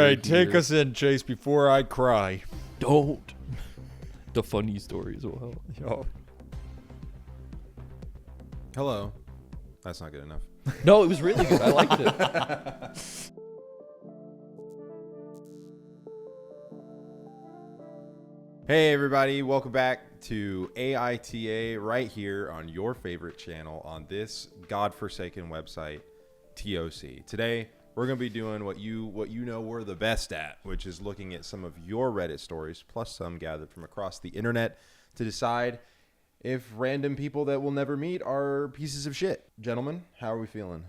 right, take us in, Chase, before I cry. Don't. The funny stories will help. Yo. Hello. That's not good enough. No, it was really good. I liked it. Hey everybody, welcome back to AITA right here on your favorite channel on this godforsaken website, TOC. Today, we're going to be doing what you know we're the best at, which is looking at some of your Reddit stories, plus some gathered from across the internet, to decide if random people that we'll never meet are pieces of shit. Gentlemen, how are we feeling?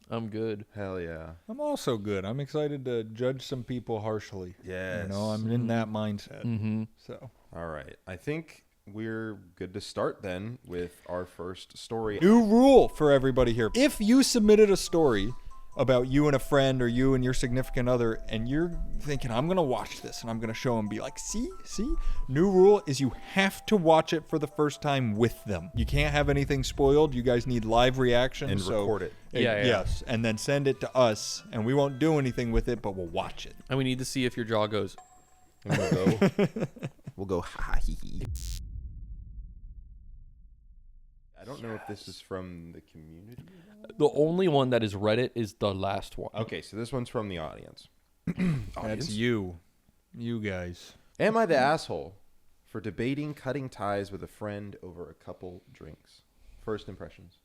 I'm good. Hell yeah. I'm also good. I'm excited to judge some people harshly. Yes. You know, I'm in that mindset. Mm-hmm. So, All right. I think we're good to start then with our first story. new rule for everybody here. If you submitted a story about you and a friend or you and your significant other, and you're thinking, I'm going to watch this and I'm going to show them, be like, see? New rule is you have to watch it for the first time with them. You can't have anything spoiled. You guys need live reaction. And so record it. Yeah. Yes. And then send it to us, and we won't do anything with it, but we'll watch it. And we need to see if your jaw goes. And we'll go, ha ha hee hee. I don't know if this is from the community. The only one that is Reddit is the last one. Okay, so this one's from the audience. That's you. You guys. Am I the asshole for debating cutting ties with a friend over a couple drinks? First impressions.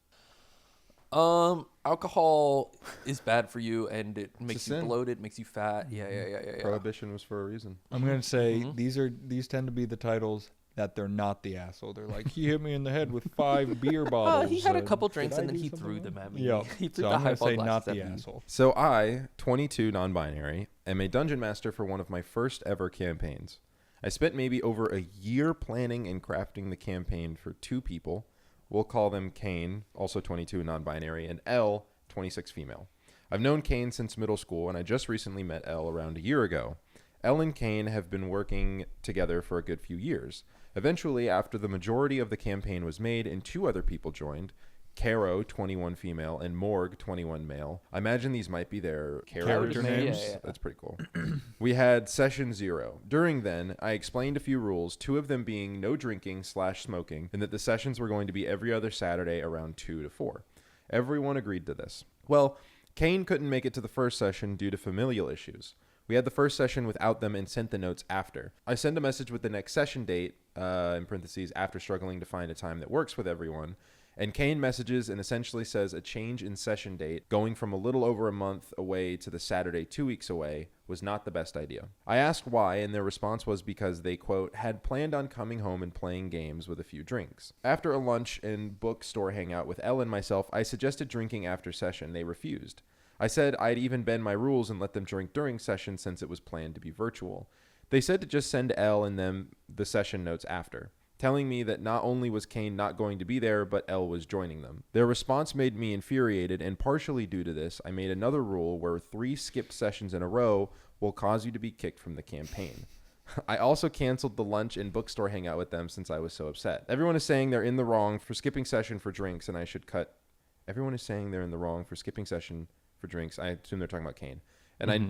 Alcohol is bad for you, and it makes you sin. bloated, makes you fat. Yeah. Prohibition was for a reason. I'm going to say these tend to be the titles that they're not the asshole. They're like, he hit me in the head with 5 beer bottles. He had a couple did drinks I and then do he something threw wrong? them at me. Yeah. He threw So the I'm going to say highball not glasses the at me. asshole. So I, 22 non-binary, am a dungeon master for one of my first ever campaigns. I spent maybe over a year planning and crafting the campaign for 2 people. We'll call them Kane, also 22 non-binary, and Elle, 26 female. I've known Kane since middle school, and I just recently met Elle around a year ago. Elle and Kane have been working together for a good few years. Eventually, after the majority of the campaign was made and 2 other people joined, Caro, 21 female, and Morg, 21 male. I imagine these might be their character names. Yeah. That's pretty cool. We had session 0. During then, I explained a few rules, 2 of them being no drinking / smoking, and that the sessions were going to be every other Saturday around 2 to 4. Everyone agreed to this. Well, Kane couldn't make it to the first session due to familial issues. We had the first session without them and sent the notes after. I send a message with the next session date, in parentheses, after struggling to find a time that works with everyone. And Kane messages and essentially says a change in session date, going from a little over a month away to the Saturday 2 weeks away, was not the best idea. I asked why, and their response was because they, quote, had planned on coming home and playing games with a few drinks. After a lunch and bookstore hangout with Elle and myself, I suggested drinking after session. They refused. I said I'd even bend my rules and let them drink during session since it was planned to be virtual. They said to just send Elle and them the session notes after, telling me that not only was Kane not going to be there, but Elle was joining them. Their response made me infuriated, and partially due to this, I made another rule where 3 skipped sessions in a row will cause you to be kicked from the campaign. I also canceled the lunch and bookstore hangout with them since I was so upset. Everyone is saying they're in the wrong for skipping session for drinks, and I should cut. Everyone is saying they're in the wrong for skipping session for drinks. I assume they're talking about Kane.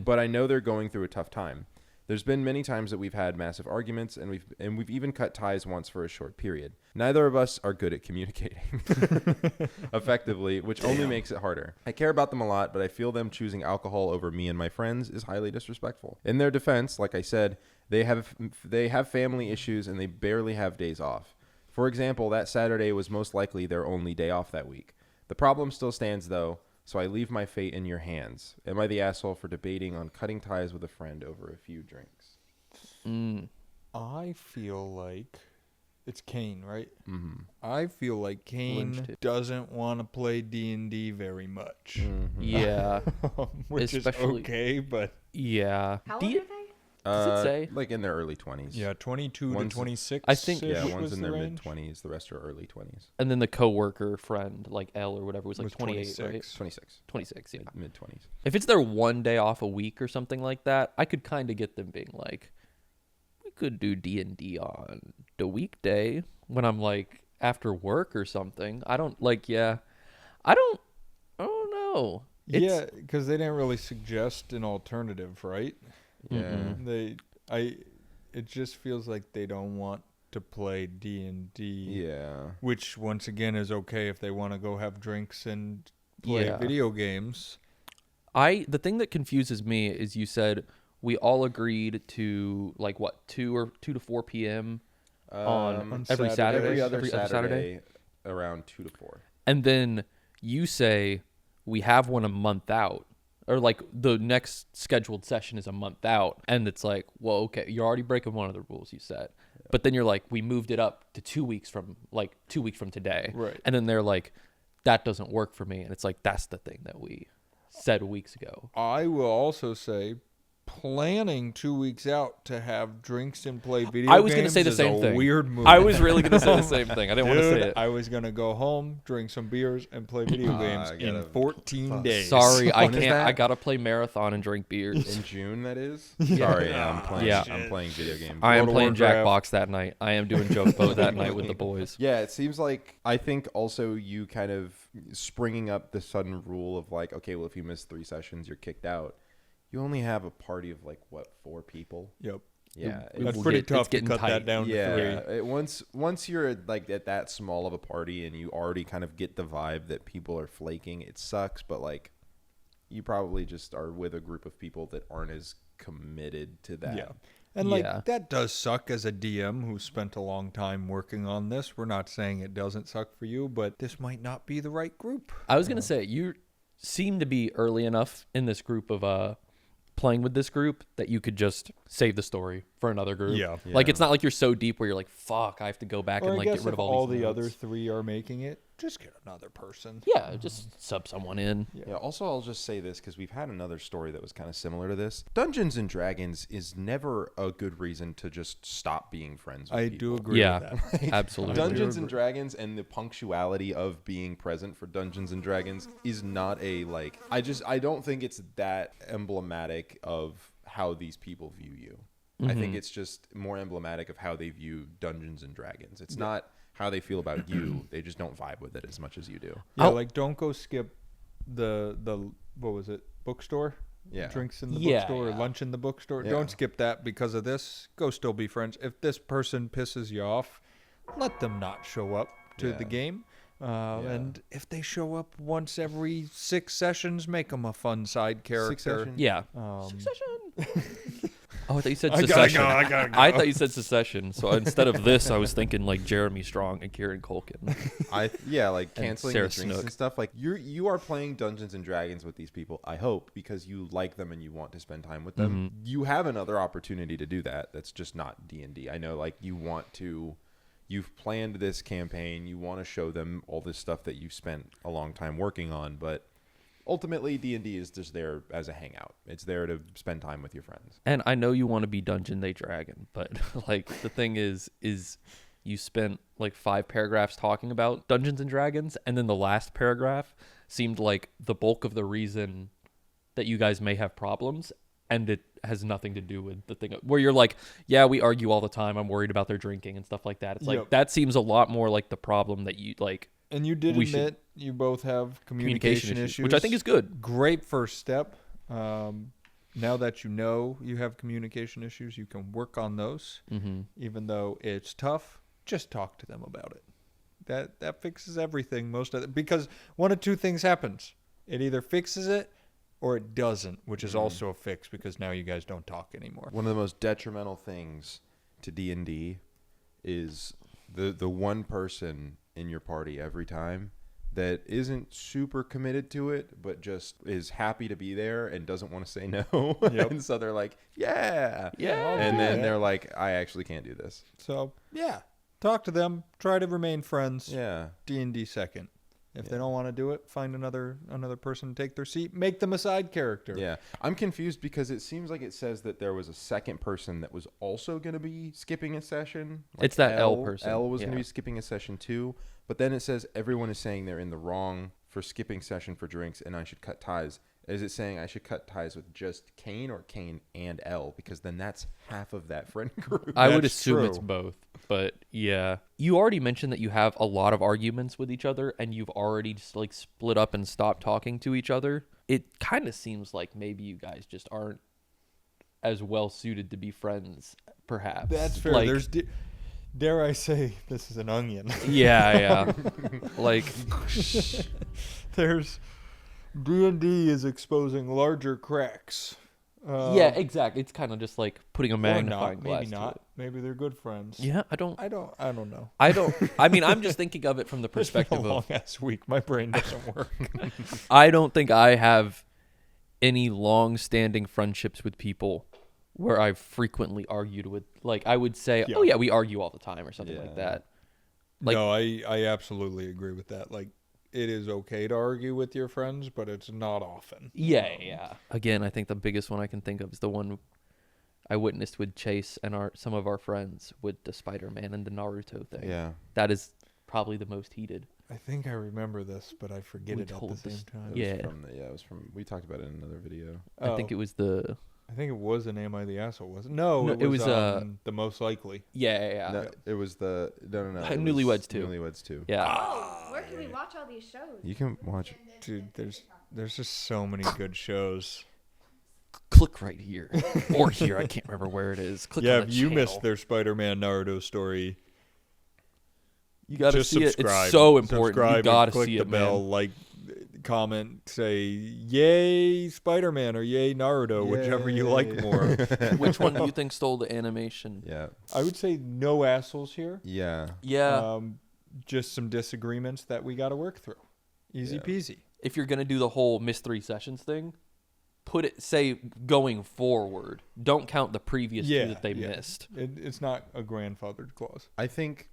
But I know they're going through a tough time. There's been many times that we've had massive arguments, and we've even cut ties once for a short period. Neither of us are good at communicating effectively, which only makes it harder. I care about them a lot, but I feel them choosing alcohol over me and my friends is highly disrespectful. In their defense, like I said, they have family issues and they barely have days off. For example, that Saturday was most likely their only day off that week. The problem still stands though. So I leave my fate in your hands. Am I the asshole for debating on cutting ties with a friend over a few drinks? I feel like it's Kane, right? Mm-hmm. I feel like Kane Lynched it. doesn't want to play D&D very much. Mm-hmm. Yeah. Which Especially- is okay, but Yeah. How old are they? Does it say? Like in their early 20s. yeah, 22 One's- to 26. I think- Yeah, was one's in the their range. mid-20s. The rest are early 20s. And then the coworker friend, like Elle or whatever, was like Was 28, right? 26. 26. 26, yeah. Mid-20s. If it's their one day off a week or something like that, I could kind of get them being like, we could do D&D on the weekday when I'm like after work or something. I don't know. Yeah, because they didn't really suggest an alternative, right? Yeah. It just feels like they don't want to play D&D. Yeah. Which once again is okay if they want to go have drinks and play Yeah. video games. The thing that confuses me is you said we all agreed to like what 2 to 4 p.m. on every Saturday. Saturday, Every other every Saturday around 2 to 4. and then you say we have one a month out, or like the next scheduled session is a month out, and it's like, well, okay, you're already breaking one of the rules you set, but then you're like, we moved it up to 2 weeks from today, Right. And then they're like, that doesn't work for me, and it's like that's the thing that we said weeks ago. I will also say planning 2 weeks out to have drinks and play video games I was going to say the is same a thing. weird move. I was really going to say the same thing. I didn't want to say Dude, it. I was going to go home, drink some beers, and play video games in 14 days. Sorry, I When is can't. that? I gotta play marathon and drink beers. In June, that is? Sorry, I'm playing. Yeah. I'm playing video games. I am World of playing Warcraft. Jackbox that night. I am doing joke boat that night with the boys. Yeah, it seems like I think also you kind of springing up the sudden rule of like, okay, well, if you miss 3 sessions, you're kicked out. You only have a party of like what 4 people? Yep. Yeah, That's will pretty get- tough it's to getting cut tight. that down to yeah. 3. Once you're like at that small of a party and you already kind of get the vibe that people are flaking, it sucks. But like, you probably just are with a group of people that aren't as committed to that. Yeah. And like Yeah. that does suck as a DM who spent a long time working on this. We're not saying it doesn't suck for you, but this might not be the right group. I was gonna say you seem to be early enough in this group of playing with this group that you could just save the story for another group. Yeah. Like it's not like you're so deep where you're like, fuck, I have to go back Or and I like guess get rid if of all the these other notes. 3 are making it, just get another person. Yeah, just sub someone in. Yeah. Also, I'll just say this because we've had another story that was kind of similar to this. Dungeons and Dragons is never a good reason to just stop being friends with I people. do agree Yeah, with that. absolutely. Dungeons and Dragons and the punctuality of being present for Dungeons and Dragons is not a like. I don't think it's that emblematic of how these people view you. I think it's just more emblematic of how they view Dungeons and Dragons. It's not how they feel about you. They just don't vibe with it as much as you do. Yeah, I'll- like don't go skip the what was it? Bookstore? Yeah. Drinks in the Yeah, bookstore, yeah. lunch in the bookstore. Yeah. Don't skip that because of this. Go still be friends. If this person pisses you off, let them not show up to Yeah. the game. And if they show up once every 6 sessions, make them a fun side character. 6 sessions? Yeah. Oh, I thought you said I gotta secession. go, I gotta go. I thought you said secession. So instead of this, I was thinking like Jeremy Strong and Kieran Culkin. Like canceling Sarah the drinks Snook. and stuff. Like you are playing Dungeons and Dragons with these people. I hope because you like them and you want to spend time with them. Mm-hmm. You have another opportunity to do that. That's just not D&D. I know, like you've planned this campaign. You want to show them all this stuff that you've spent a long time working on, but ultimately D&D is just there as a hangout. It's there to spend time with your friends. And I know you want to be Dungeon They Dragon, but like the thing is you spent like 5 paragraphs talking about Dungeons and Dragons, and then the last paragraph seemed like the bulk of the reason that you guys may have problems, and it has nothing to do with the thing where you're like, yeah, we argue all the time. I'm worried about their drinking and stuff like that. It's like Yep. that seems a lot more like the problem that you like. And you did We should- admit you both have communication issues, which I think is good. Great first step. Now that you know you have communication issues, you can work on those. Mm-hmm. Even though it's tough, just talk to them about it. That fixes everything most of it, because one of 2 things happens. It either fixes it or it doesn't, which is also a fix because now you guys don't talk anymore. One of the most detrimental things to D&D is the one person in your party every time that isn't super committed to it, but just is happy to be there and doesn't want to say no. Yep. And so they're like, yeah. Yeah. And do then that. they're like, I actually can't do this. So yeah, talk to them. Try to remain friends. Yeah. D&D second. If they don't want to do it, find another person to take their seat. Make them a side character. Yeah. I'm confused because it seems like it says that there was a second person that was also going to be skipping a session. It's that L person. L was going to Yeah. be skipping a session too. But then it says everyone is saying they're in the wrong for skipping session for drinks and I should cut ties. Is it saying I should cut ties with just Kane or Kane and L? Because then that's half of that friend group. I would That's assume true. it's both, but yeah. You already mentioned that you have a lot of arguments with each other and you've already just like split up and stopped talking to each other. It kind of seems like maybe you guys just aren't as well suited to be friends, perhaps. That's fair. Like, There's, dare I say, this is an onion. yeah. Like, There's D&D is exposing larger cracks. yeah, exactly. It's kind of just like putting a Or magnifying not, glass maybe to not. it. Maybe they're good friends. Yeah, I don't know. I mean, I'm just thinking of it from the It's been perspective a long of ass week. My brain doesn't work. I don't think I have any long-standing friendships with people where I've frequently argued with. Like, I would say, Yeah. oh yeah, we argue all the time or something like Yeah. that. Like- No, I absolutely agree with that. Like, it is okay to argue with your friends, but it's not often. Yeah. Again, I think the biggest one I can think of is the one I witnessed with Chase and some of our friends with the Spider-Man and the Naruto thing. Yeah. That is probably the most heated. I think I remember this, but I forget We it at told the same this- time. Yeah. It was from. We talked about it in another video. I think it was the I think it was an Am I the Asshole, wasn't it? No, No, it was the most likely. yeah. No, it was the no. It was Newlyweds 2. Newlyweds 2. Yeah. Oh, where can we watch all these shows? You can watch. Dude, there's just so many good shows. Click right here or here. I can't remember where it is. Click Yeah, on if the you channel. missed their Spider-Man Naruto story, You got to just see subscribe. it. It's so important. Subscribe You got to and click see the it, bell, man. like, comment, say yay Spider-Man or yay Naruto, whichever you like Yay. more. Which one do you think stole the animation? Yeah. I would say no assholes here. Yeah. Yeah. Just some disagreements that we got to work through. Easy Yeah. peasy. If you're gonna do the whole missed 3 sessions thing, put it say going forward. Don't count the previous 2 that they missed. It's not a grandfathered clause. I think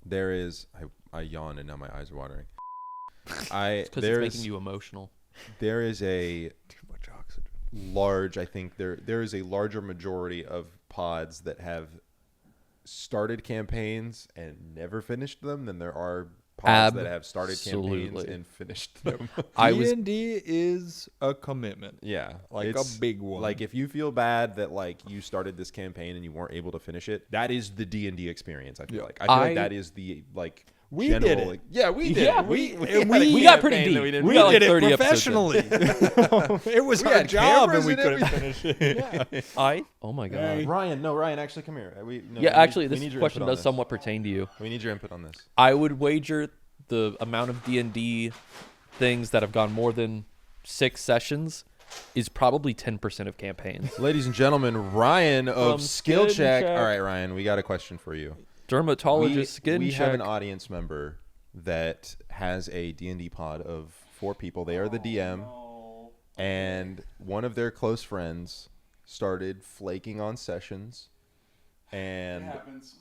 there is. I yawn and now my eyes are watering. Because it's making you emotional. There is a Too much oxygen. large. I think there is a larger majority of pods that have started campaigns and never finished them than there are pods that have started campaigns Absolutely. and finished them. D&D is a commitment. Yeah, Like it's a big one. Like if you feel bad that like you started this campaign and you weren't able to finish it, that is the D&D experience. I feel like I feel like that is the like We general, did it. Like, yeah, we did. Yeah, it. we we got pretty deep. We got like did it 30 episodes in. professionally. It was We our had job and cameras we and couldn't finish it. Oh my god. Hey. Ryan, actually, come here. Actually, we this need your question input on does this. somewhat pertain to you. We need your input on this. I would wager the amount of D&D things that have gone more than 6 sessions is probably 10% of campaigns. Ladies and gentlemen, Ryan of From Skill Skin Check. Check. All right, Ryan, we got a question for you. Dermatologist, skin we check. have an audience member that has a D&D pod of 4 people. They are the DM, and one of their close friends started flaking on sessions and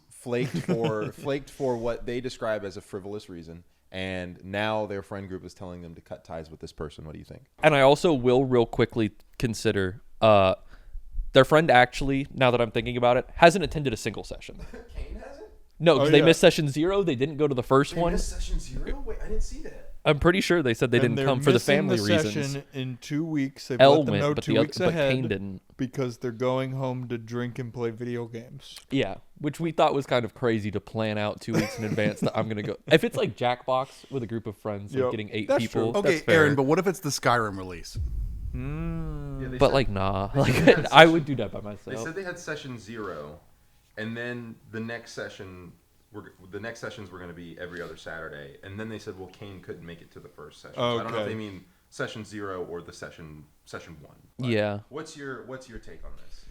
flaked for what they describe as a frivolous reason. And now their friend group is telling them to cut ties with this person. What do you think? And I also will real quickly consider their friend actually, now that I'm thinking about it, hasn't attended a single session. Kane hasn't? No, because they yeah. missed session 0. They didn't go to the first one. session 0? Wait, I didn't see that. I'm pretty sure they said they And didn't they're come for the missing family the reasons. session in 2 weeks. They've Elle let them know went, but 2 the other, weeks but ahead Kane didn't. because they're going home to drink and play video games. Yeah, which we thought was kind of crazy to plan out 2 weeks in advance that I'm gonna go. If it's like Jackbox with a group of friends, like Yep, getting 8 that's people. true. Okay, that's fair. Aaron, but what if it's the Skyrim release? But like, nah, like I would do that by They myself. said they had session 0, and then the next sessions were going to be every other Saturday, and then they said, well, Kane couldn't make it to the first session. So I don't know if Okay. they mean session 0 or the session 1. But Yeah. What's your take on this?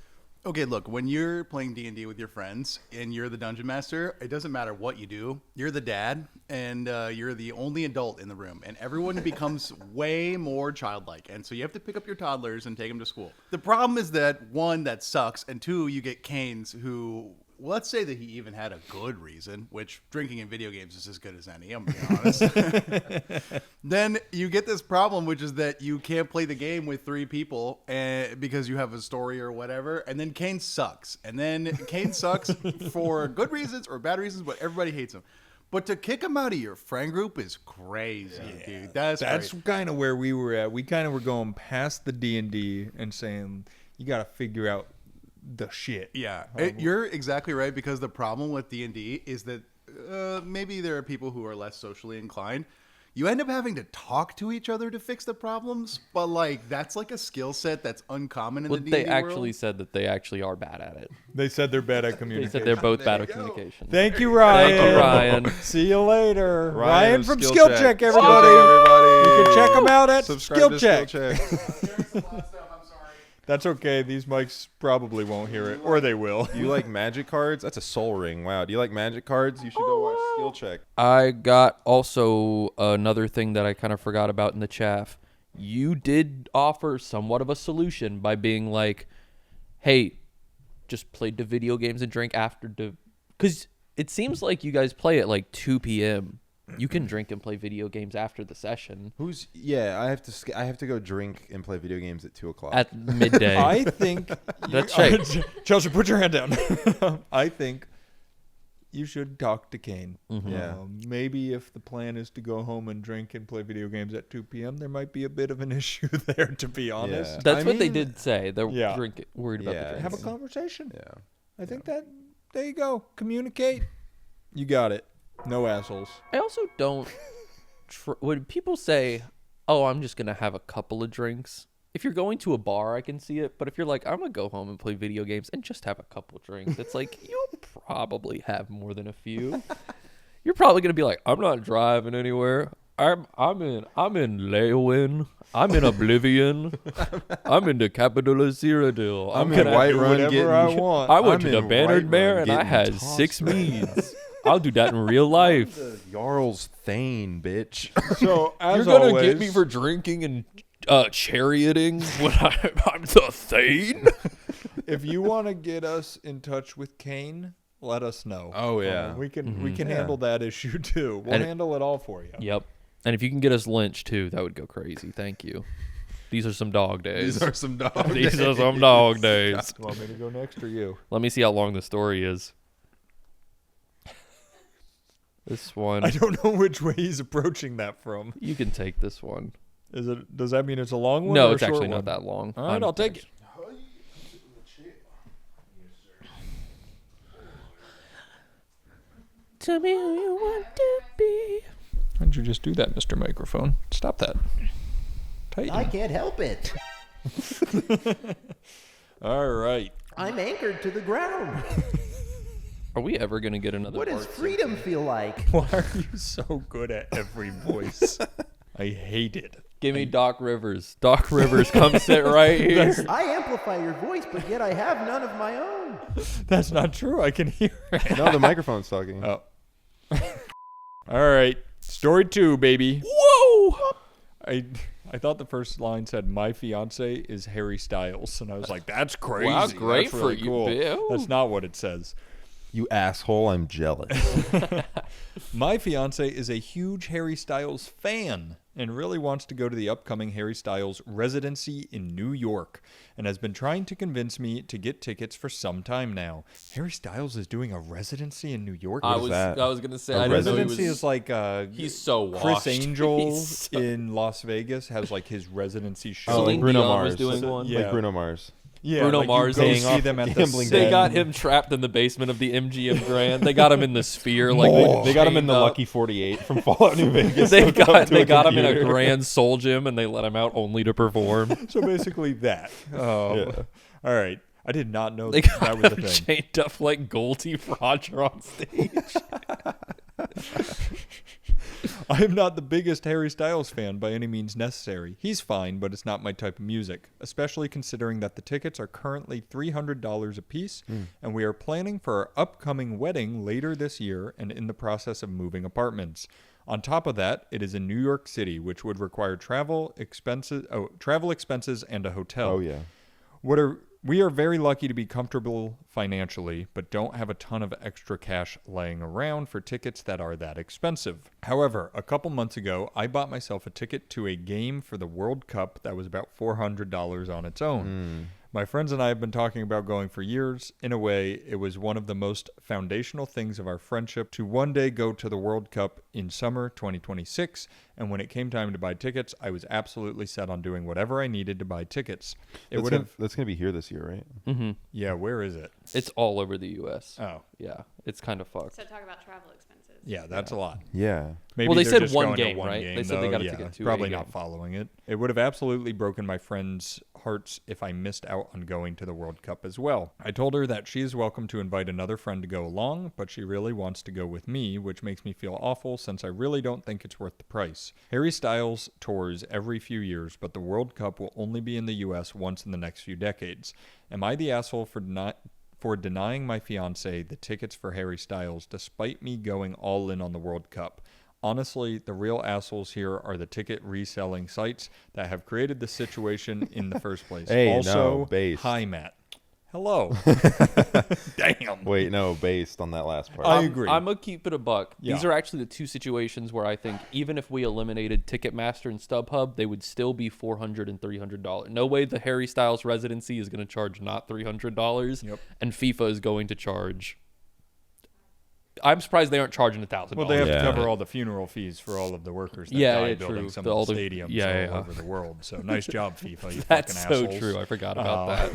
Okay, look, when you're playing D&D with your friends and you're the dungeon master, it doesn't matter what you do. You're the dad, and you're the only adult in the room, and everyone becomes way more childlike. And so you have to pick up your toddlers and take them to school. The problem is that, 1, that sucks, and 2, you get Canes who... Well, let's say that he even had a good reason, which drinking in video games is as good as any, I'm going to be honest. Then you get this problem, which is that you can't play the game with 3 people because you have a story or whatever, and then Kane sucks. And then Kane sucks for good reasons or bad reasons, but everybody hates him. But to kick him out of your friend group is crazy, dude. That's crazy. kind of where we were at. We kind of were going past the D&D and saying, you got to figure out the shit. Yeah, you're exactly right, because the problem with D&D is that maybe there are people who are less socially inclined. You end up having to talk to each other to fix the problems, but like that's like a skill set that's uncommon in Well, the they D&D actually world. said that they actually are bad at it. They said they're bad at They communication. said they're both bad There at you go. communication. Thank you, Ryan. Thank you, Ryan. See you later. Ryan Ryan of from Skill Skill Check. Check, Skill everybody. Check, everybody. You can check them out at Subscribe Skill to Check. Skill Check. That's okay. These mics probably won't hear it, or they will. You like magic cards? That's a soul ring. Wow. Do you like magic cards? You should go watch Skill Check. I got also another thing that I kind of forgot about in the chaff. You did offer somewhat of a solution by being like, hey, just play the video games and drink after the... Because it seems like you guys play at like 2 p.m. You can drink and play video games after the session. I have to go drink and play video games at 2:00. At midday. I think... That's right. Chelsea, put your hand down. I think you should talk to Kane. Yeah. Maybe if the plan is to go home and drink and play video games at 2 p.m., there might be a bit of an issue there, to be honest. Yeah. That's I what they mean- did say. They're Yeah. worried about the Yeah. drinking. Have a conversation. Yeah. I think that... There you go. Communicate. You got it. No assholes. I also don't... when people say, oh, I'm just going to have a couple of drinks. If you're going to a bar, I can see it. But if you're like, I'm going to go home and play video games and just have a couple of drinks, it's like, you'll probably have more than a few. You're probably going to be like, I'm not driving anywhere. I'm in Leowin. I'm in Oblivion. I'm in the capital of Cyrodiil. I'm in gonna White do Run whatever getting... I want. I went I'm to the in Bannered White Bear Run and I getting had tossed 6 back. meads. I'll do that in real life. Jarl's Thane, bitch. So, as You're gonna always, get me for drinking and charioting when I'm the Thane? if you want to get us in touch with Kane, let us know. Oh, yeah. We can Yeah. handle that issue too. We'll And- handle it all for you. Yep. And if you can get us lynched too, that would go crazy. Thank you. These are some dog days. These are some dog These are days. some dog days. Want me to go next or you? Let me see how long the story is. This one. I don't know which way he's approaching that from. You can take this one. Is it? Does that mean it's a long one? No, or a it's short actually one? not that long. All right, I'll take it. Tell me who you want to be. Why don't you just do that, Mr. Microphone? Stop that. Tighten. I can't help it. All right. I'm anchored to the ground. Are we ever gonna get another? What does Bart freedom feel like? Why are you so good at every voice? I hate it. Give me Doc Rivers. Doc Rivers, come sit right here. I amplify your voice, but yet I have none of my own. That's not true. I can hear it. No, the microphone's talking. Oh. All right. Story 2, baby. Whoa! I thought the first line said, "My fiance is Harry Styles," and I was like, "That's crazy. Wow, great That's really for you, cool." Bill. That's not what it says. You asshole, I'm jealous. My fiance is a huge Harry Styles fan and really wants to go to the upcoming Harry Styles residency in New York and has been trying to convince me to get tickets for some time now. Harry Styles is doing a residency in New York? I is was that? gonna say A I didn't know he Residency was. is like He's so Chris washed. Angel He's so- in Las Vegas has like his residency show. Oh, like Celine Bruno Dion was Mars. doing one. Yeah. Like Bruno Mars. Yeah, Bruno like Mars you go hanging see off them at the gambling They den. got him trapped in the basement of the MGM Grand. They got him in the sphere, like They got him in chained the up. Lucky 48 from Fallout New Vegas. They hooked up got to him in a computer. Grand Soul Gym, and they let him out only to perform. So basically that. Yeah. All right. I did not know They that got was the him thing. chained up like Goldie Roger on stage. I am not the biggest Harry Styles fan by any means necessary. He's fine, but it's not my type of music, especially considering that the tickets are currently $300 a piece, and we are planning for our upcoming wedding later this year and in the process of moving apartments. On top of that, it is in New York City, which would require travel expenses and a hotel. Oh, yeah. We are very lucky to be comfortable financially, but don't have a ton of extra cash laying around for tickets that are that expensive. However, a couple months ago, I bought myself a ticket to a game for the World Cup that was about $400 on its own. My friends and I have been talking about going for years. In a way, it was one of the most foundational things of our friendship to one day go to the World Cup in summer 2026 And when it came time to buy tickets, I was absolutely set on doing whatever I needed to buy tickets. It would have. That's gonna be here this year, right? Mm-hmm. Yeah, where is it? It's all over the U.S. Oh, Yeah, it's kind of fucked. So talk about travel expenses. yeah, that's a lot. Yeah. Maybe Well, they they're said just one going to game, right? They said they though. got a Yeah, ticket to probably a not game. following it. It would have absolutely broken my friend's hearts if I missed out on going to the World Cup as well. I told her that she is welcome to invite another friend to go along, but she really wants to go with me, which makes me feel awful since I really don't think it's worth the price. Harry Styles tours every few years, but the World Cup will only be in the US once in the next few decades. Am I the asshole for denying my fiance the tickets for Harry Styles despite me going all in on the World Cup? Honestly, the real assholes here are the ticket reselling sites that have created the situation in the first place. Hey, also, no, based. hi, Matt. Hello. Damn. Wait, no, based on that last part. I agree. I'm gonna keep it a buck. Yeah. These are actually the two situations where I think even if we eliminated Ticketmaster and StubHub, they would still be $400 and $300. No way the Harry Styles residency is going to charge not $300, Yep. and FIFA is going to charge. I'm surprised they aren't charging $1,000. Well, they have Yeah. to cover all the funeral fees for all of the workers that Yeah, died yeah, building true. some All of the the- stadiums yeah, all yeah. over the world. So nice job, FIFA, you That's fucking so assholes. true. I forgot about Uh, that.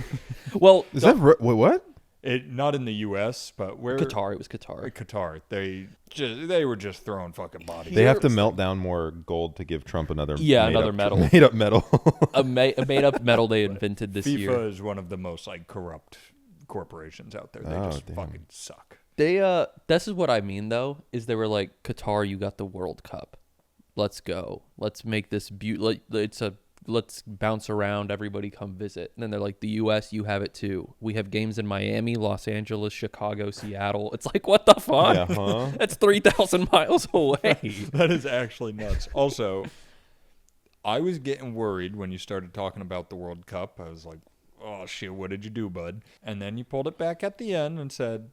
Well, Is that wait, what? It not in the U.S., but where Qatar? It was Qatar. Qatar. They were just throwing fucking bodies. They have to melt down more gold to give Trump another Another medal. made up medal. a made up medal they invented this FIFA year. is one of the most like corrupt corporations out there. They Oh, just damn. fucking suck. They this is what I mean though, is they were like, Qatar, you got the World Cup. Let's go. Let's make this let's bounce around, everybody come visit. And then they're like, the US, you have it too. We have games in Miami, Los Angeles, Chicago, Seattle. It's like, what the fuck? Yeah, huh? That's 3,000 miles away. That is actually nuts. Also, I was getting worried when you started talking about the World Cup. I was like, oh shit, what did you do, bud? And then you pulled it back at the end and said,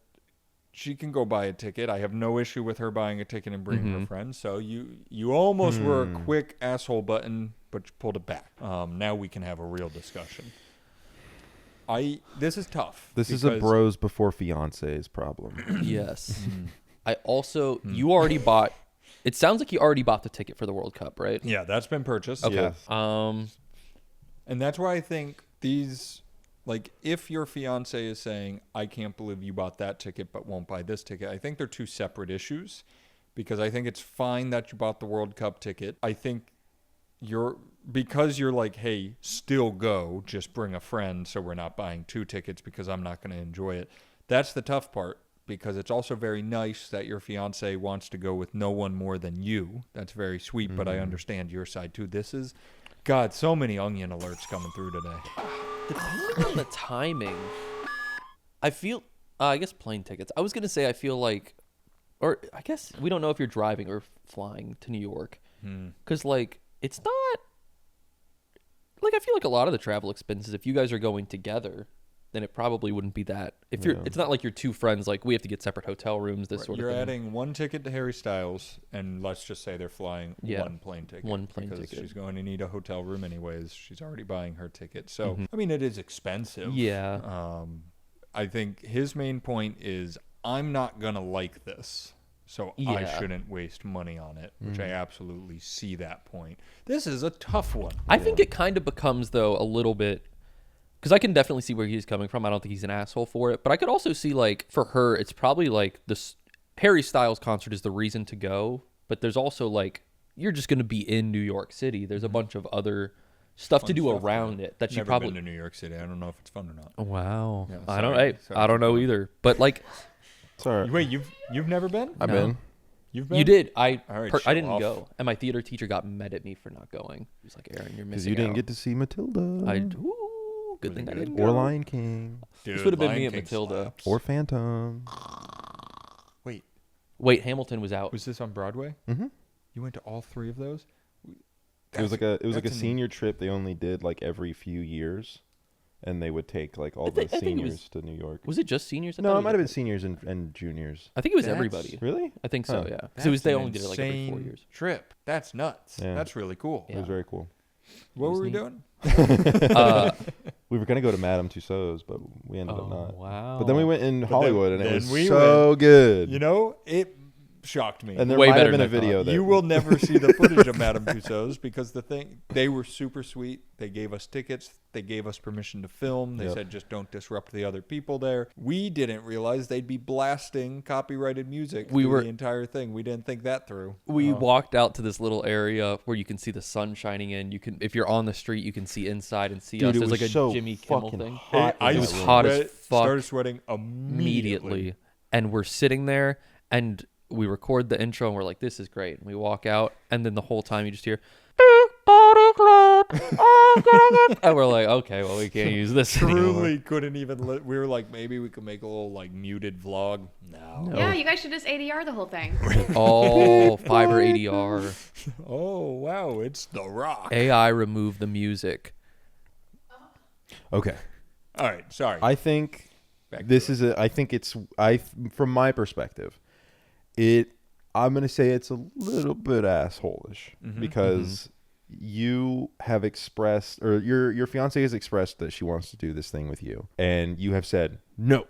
she can go buy a ticket. I have no issue with her buying a ticket and bringing her friends. So you almost were a quick asshole button, but you pulled it back. Now we can have a real discussion. This is tough. This is a because- bros before fiancés problem. Yes. I also, you already bought, it sounds like you already bought the ticket for the World Cup, right? Yeah, that's been purchased. Okay. Yes. And that's why I think these, like, if your fiance is saying, I can't believe you bought that ticket but won't buy this ticket, I think they're two separate issues, because I think it's fine that you bought the World Cup ticket. I think because you're like, hey, still go, just bring a friend so we're not buying two tickets because I'm not going to enjoy it. That's the tough part, because it's also very nice that your fiance wants to go with no one more than you. That's very sweet, but I understand your side too. This is, God, so many onion alerts coming through today. Depending on the timing, I feel, I guess plane tickets. I was going to say, I feel like, or I guess we don't know if you're driving or flying to New York. Because, like, it's not, like, I feel like a lot of the travel expenses, if you guys are going together, then it probably wouldn't be that. If you're, it's not like you're two friends, like, we have to get separate hotel rooms, this sort You're of thing. adding one ticket to Harry Styles, and let's just say they're flying one plane ticket. One plane because ticket. she's going to need a hotel room anyways. She's already buying her ticket. So, I mean, it is expensive. Yeah. I think his main point is, I'm not going to like this, so I Yeah. shouldn't waste money on it, which I absolutely see that point. This is a tough one. I think it kind of becomes, though, a little bit, because I can definitely see where he's coming from. I don't think he's an asshole for it, but I could also see, like, for her, it's probably like this Harry Styles concert is the reason to go, but there's also, like, you're just going to be in New York City. There's a bunch of other stuff to Fun do stuff, around yeah. it that she Never probably. been to New York City. I don't know if it's fun or not. Wow. Yeah, I don't. sorry. Hey, Sorry I don't for know that. either. But like, Sorry. Wait, you've never been? I've No. been. You've been? you did. I All right, I show didn't off. go, and my theater teacher got mad at me for not going. He was like, "Aaron, you're Because missing you didn't out." get to see Matilda. Good Was thing it I good? didn't or go. Lion King. Dude, This would have been Lion me at King Matilda. slaps. Or Phantom. Wait, Wait, Hamilton was out. was this on Broadway? Mm-hmm. You went to all three of those? It was like a that's an- senior trip they only did like every few years, and they would take like all I the think it seniors was- to New York. Was it just seniors? I thought No, it it was might have been just- seniors and juniors. I think it was That's- everybody. Really? I think so. Huh. Yeah, because it was they That's an only did it like every 4 insane years. Trip. That's nuts. Yeah. That's really cool. It was very cool. What was were we neat. doing? We were gonna go to Madame Tussauds, but we ended up Oh not. wow! But then we went in then- Hollywood, and it then was we so good. You know, it shocked me. And there Way might better have been a than I video that You will never see the footage of Madame Tussauds because they were super sweet. They gave us tickets. They gave us permission to film. They said just don't disrupt the other people there. We didn't realize they'd be blasting copyrighted music through the entire thing. We didn't think that through. We walked out to this little area where you can see the sun shining in. You can, if you're on the street, you can see inside and see us. it There's was like a so Jimmy Kimmel fucking thing. hot I in It that was room. hot as fuck. Started sweating immediately. And we're sitting there and we record the intro and we're like, this is great. And we walk out and then the whole time you just hear and we're like, okay, well, we can't use this anymore. Truly couldn't even. We were like, maybe we could make a little like muted vlog. No. Yeah, you guys should just ADR the whole thing. Oh, Fiverr ADR. Oh wow, it's The Rock. AI remove the music. Okay. All right, sorry. I think Back this to is a. I think it's. From my perspective, I'm gonna say it's a little bit assholish because you have expressed, or your fiance has expressed that she wants to do this thing with you, and you have said no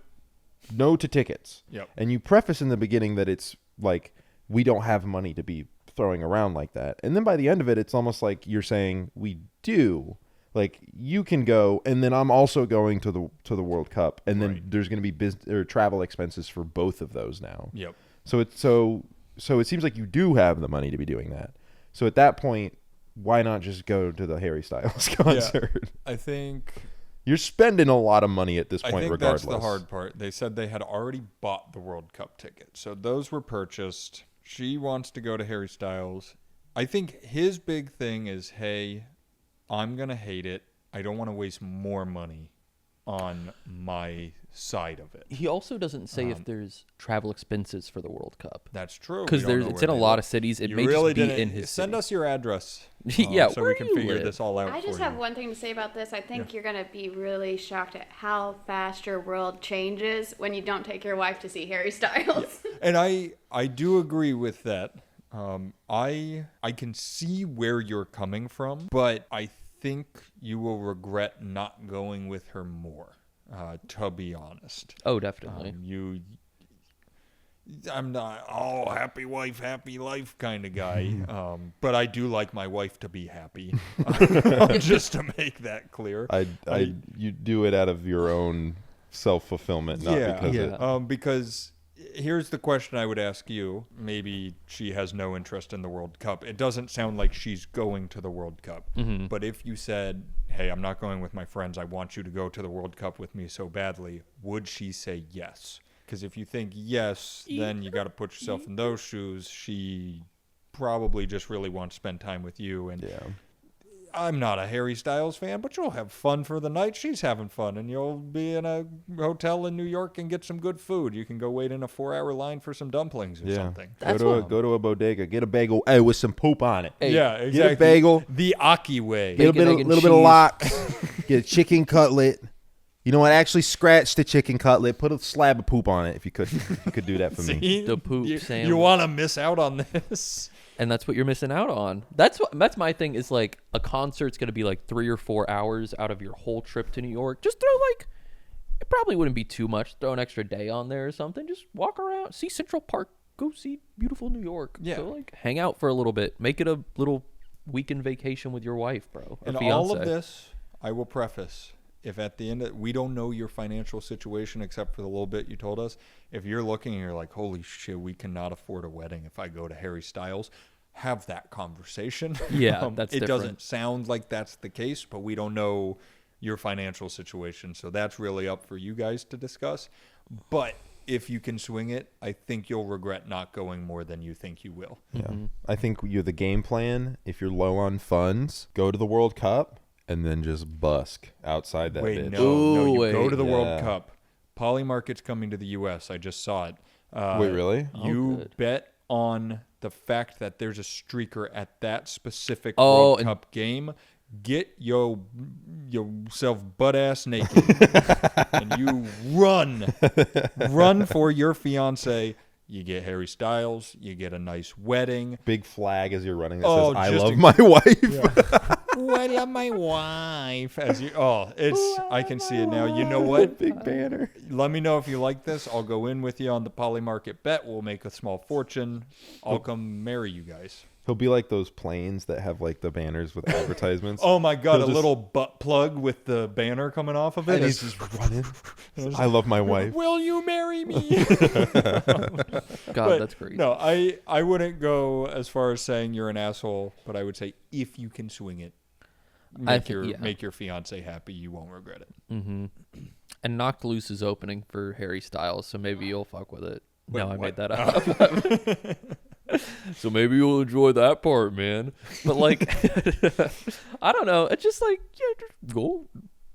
to tickets. Yep. And you preface in the beginning that it's like we don't have money to be throwing around like that, and then by the end of it, it's almost like you're saying we do. Like you can go, and then I'm also going to the World Cup, and then there's going to be business or travel expenses for both of those now. Yep. So it seems like you do have the money to be doing that. So at that point, why not just go to the Harry Styles concert? I think You're spending a lot of money at this I point, think regardless. that's the hard part. They said they had already bought the World Cup ticket, so those were purchased. She wants to go to Harry Styles. I think his big thing is, hey, I'm going to hate it. I don't want to waste more money on my side of it. He also doesn't say if there's travel expenses for the World Cup. That's true. Because it's in a lot of cities. It may just be in his Send city. us your address. Yeah, so where we can you figure live. this all out I just for have you. one thing to say about this. I think you're going to be really shocked at how fast your world changes when you don't take your wife to see Harry Styles. And I do agree with that. I can see where you're coming from, but I think you will regret not going with her more, to be honest. Oh, definitely. I'm not happy wife, happy life kind of guy, but I do like my wife to be happy. Just to make that clear. You do it out of your own self-fulfillment, not because here's the question I would ask you. Maybe she has no interest in the World Cup. It doesn't sound like she's going to the World Cup. But if you said, hey, I'm not going with my friends, I want you to go to the World Cup with me so badly, would she say yes? Because if you think yes, then you got to put yourself in those shoes. She probably just really wants to spend time with you. And I'm not a Harry Styles fan, but you'll have fun for the night. She's having fun, and you'll be in a hotel in New York and get some good food. You can go wait in a 4-hour line for some dumplings or something. Go to a bodega, get a bagel, with some poop on it. Yeah, exactly. Get a bagel, the Aki way. get a Bacon, egg, and little bit of cheese. lox, get a chicken cutlet. You know what? Actually, scratch the chicken cutlet. Put a slab of poop on it if you could. If you could do that for me. See? The poop sandwich. You want to miss out on this? And that's what you're missing out on. That's my thing is like a concert's going to be like 3 or 4 hours out of your whole trip to New York. Just throw it probably wouldn't be too much. Throw an extra day on there or something. Just walk around, see Central Park, go see beautiful New York. Yeah. So hang out for a little bit. Make it a little weekend vacation with your wife, bro. And all of this, I will preface. If at the end we don't know your financial situation except for the little bit you told us, if you're looking and you're like, holy shit, we cannot afford a wedding if I go to Harry Styles, have that conversation. Yeah, that's it different. doesn't sound like that's the case, but we don't know your financial situation, so that's really up for you guys to discuss. But if you can swing it, I think you'll regret not going more than you think you will. Yeah, I think you're the game plan. If you're low on funds, go to the World Cup. And then just busk outside that Wait, bitch. no, you wait. go to the World Yeah. Cup. Polymarket's coming to the U.S. I just saw it. Wait, really? You good. bet on the fact that there's a streaker at that specific Oh, World and- Cup game. Get yourself butt ass naked, and you run for your fiance. You get Harry Styles. You get a nice wedding. Big flag as you're running that Oh, says, I just love my wife. I love my wife. I can see it now. You know what? Big banner. Let me know if you like this. I'll go in with you on the poly market bet. We'll make a small fortune. I'll come marry you guys. He'll be like those planes that have like the banners with advertisements. Oh my God, He'll a little butt plug with the banner coming off of it. And he's just running. I love my wife. Will you marry me? God, But, that's crazy. No, I wouldn't go as far as saying you're an asshole, but I would say if you can swing it, make your fiance happy, you won't regret it. Mm-hmm. And Knocked Loose is opening for Harry Styles, so maybe you'll fuck with it. Wait, No, I what? made that up. So maybe you'll enjoy that part, man. But like, I don't know. It's just like, yeah, just go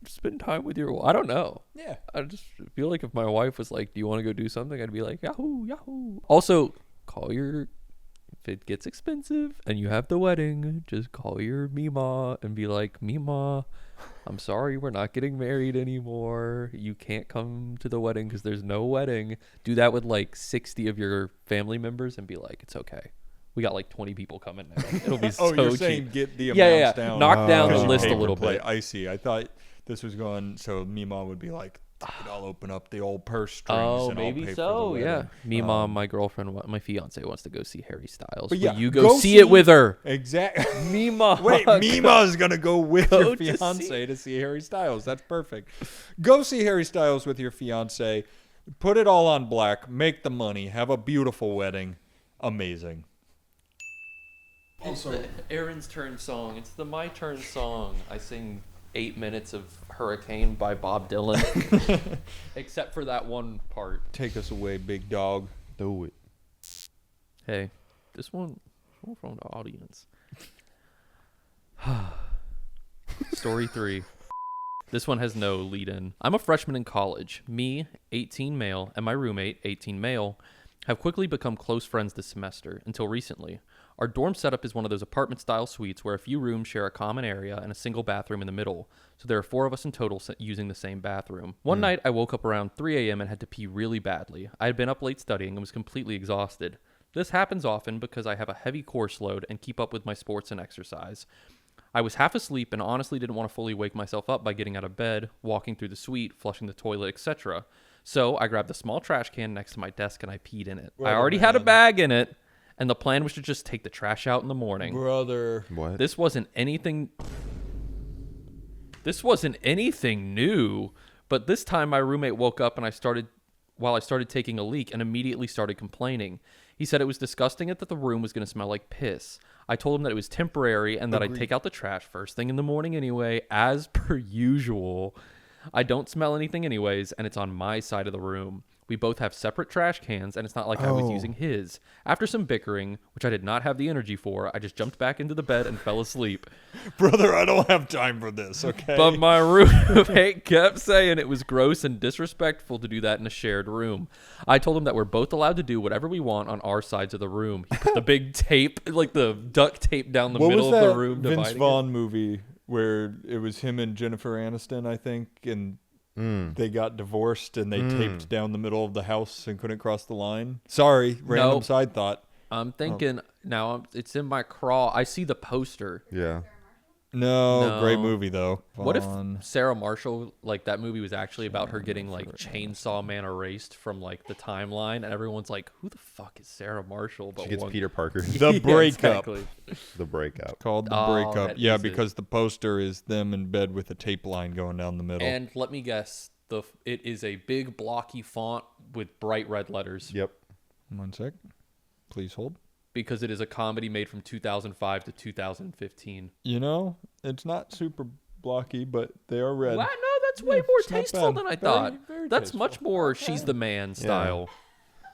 spend time with your. I don't know. Yeah. I just feel like if my wife was like, "Do you want to go do something?" I'd be like, "Yahoo, yahoo." Also, if it gets expensive and you have the wedding, just call your Mima and be like, "Mima, I'm sorry, we're not getting married anymore. You can't come to the wedding because there's no wedding." Do that with like 60 of your family members and be like, "It's okay. We got like 20 people coming now. It'll be so you're cheap." saying get the Yeah, amounts yeah. down. Knock down the Because you list pay a per little play. bit. I see. I thought this was going, so Mima would be like, I'll open up the old purse strings Oh, and I'll maybe pay so. for the Yeah. wedding. Mima, my girlfiend, my fiance wants to go see Harry Styles. But Will yeah, you go see it with her? Exactly. Mima. Wait, Mima's going to go with Go your to fiance to see Harry Styles. That's perfect. Go see Harry Styles with your fiance. Put it all on black. Make the money. Have a beautiful wedding. Amazing. It's the Aaron's turn song. It's the My Turn song. I sing 8 minutes of Hurricane by Bob Dylan. Except for that one part. Take us away, big dog. Do it. Hey, this one from the audience. Story 3. This one has no lead in. I'm a freshman in college. Me, 18 male, and my roommate, 18 male, have quickly become close friends this semester, until recently. Our dorm setup is one of those apartment-style suites where a few rooms share a common area and a single bathroom in the middle, so there are 4 of us in total using the same bathroom. One night, I woke up around 3 a.m. and had to pee really badly. I had been up late studying and was completely exhausted. This happens often because I have a heavy course load and keep up with my sports and exercise. I was half asleep and honestly didn't want to fully wake myself up by getting out of bed, walking through the suite, flushing the toilet, etc. So I grabbed the small trash can next to my desk and I peed in it. I already had a bag in it, and the plan was to just take the trash out in the morning. Brother. What? This wasn't anything new, but this time my roommate woke up and I started taking a leak and immediately started complaining. He said it was disgusting and that the room was going to smell like piss. I told him that it was temporary and that I'd take out the trash first thing in the morning anyway, as per usual. I don't smell anything anyways, and it's on my side of the room. We both have separate trash cans, and it's not like I was using his. After some bickering, which I did not have the energy for, I just jumped back into the bed and fell asleep. Brother, I don't have time for this, okay? But my roommate kept saying it was gross and disrespectful to do that in a shared room. I told him that we're both allowed to do whatever we want on our sides of the room. He put the big tape, like the duct tape down the middle of the room. Vince dividing Vaughn movie where it was him and Jennifer Aniston, I think, and they got divorced and they taped down the middle of the house and couldn't cross the line? Sorry, random Nope. side thought. I'm thinking now it's in my crawl. I see the poster. Yeah. No, great No. movie though. What if Vaughn. Sarah Marshall, like that movie was actually about her getting like Chainsaw Man erased from like the timeline, and everyone's like, "Who the fuck is Sarah Marshall?" But She gets one- Peter Parker. The Yeah, Breakup. exactly. The breakout. Called The Oh, Breakup. that Yeah, is it. because the poster is them in bed with a tape line going down the middle. And let me guess, it is a big blocky font with bright red letters Yep. 1 sec. Please hold. because it is a comedy made from 2005 to 2015. You know, it's not super blocky, but they are red. Wow, no, that's way more it's not tasteful bad. than I Very, thought. very That's tasteful. much more She's the Man style.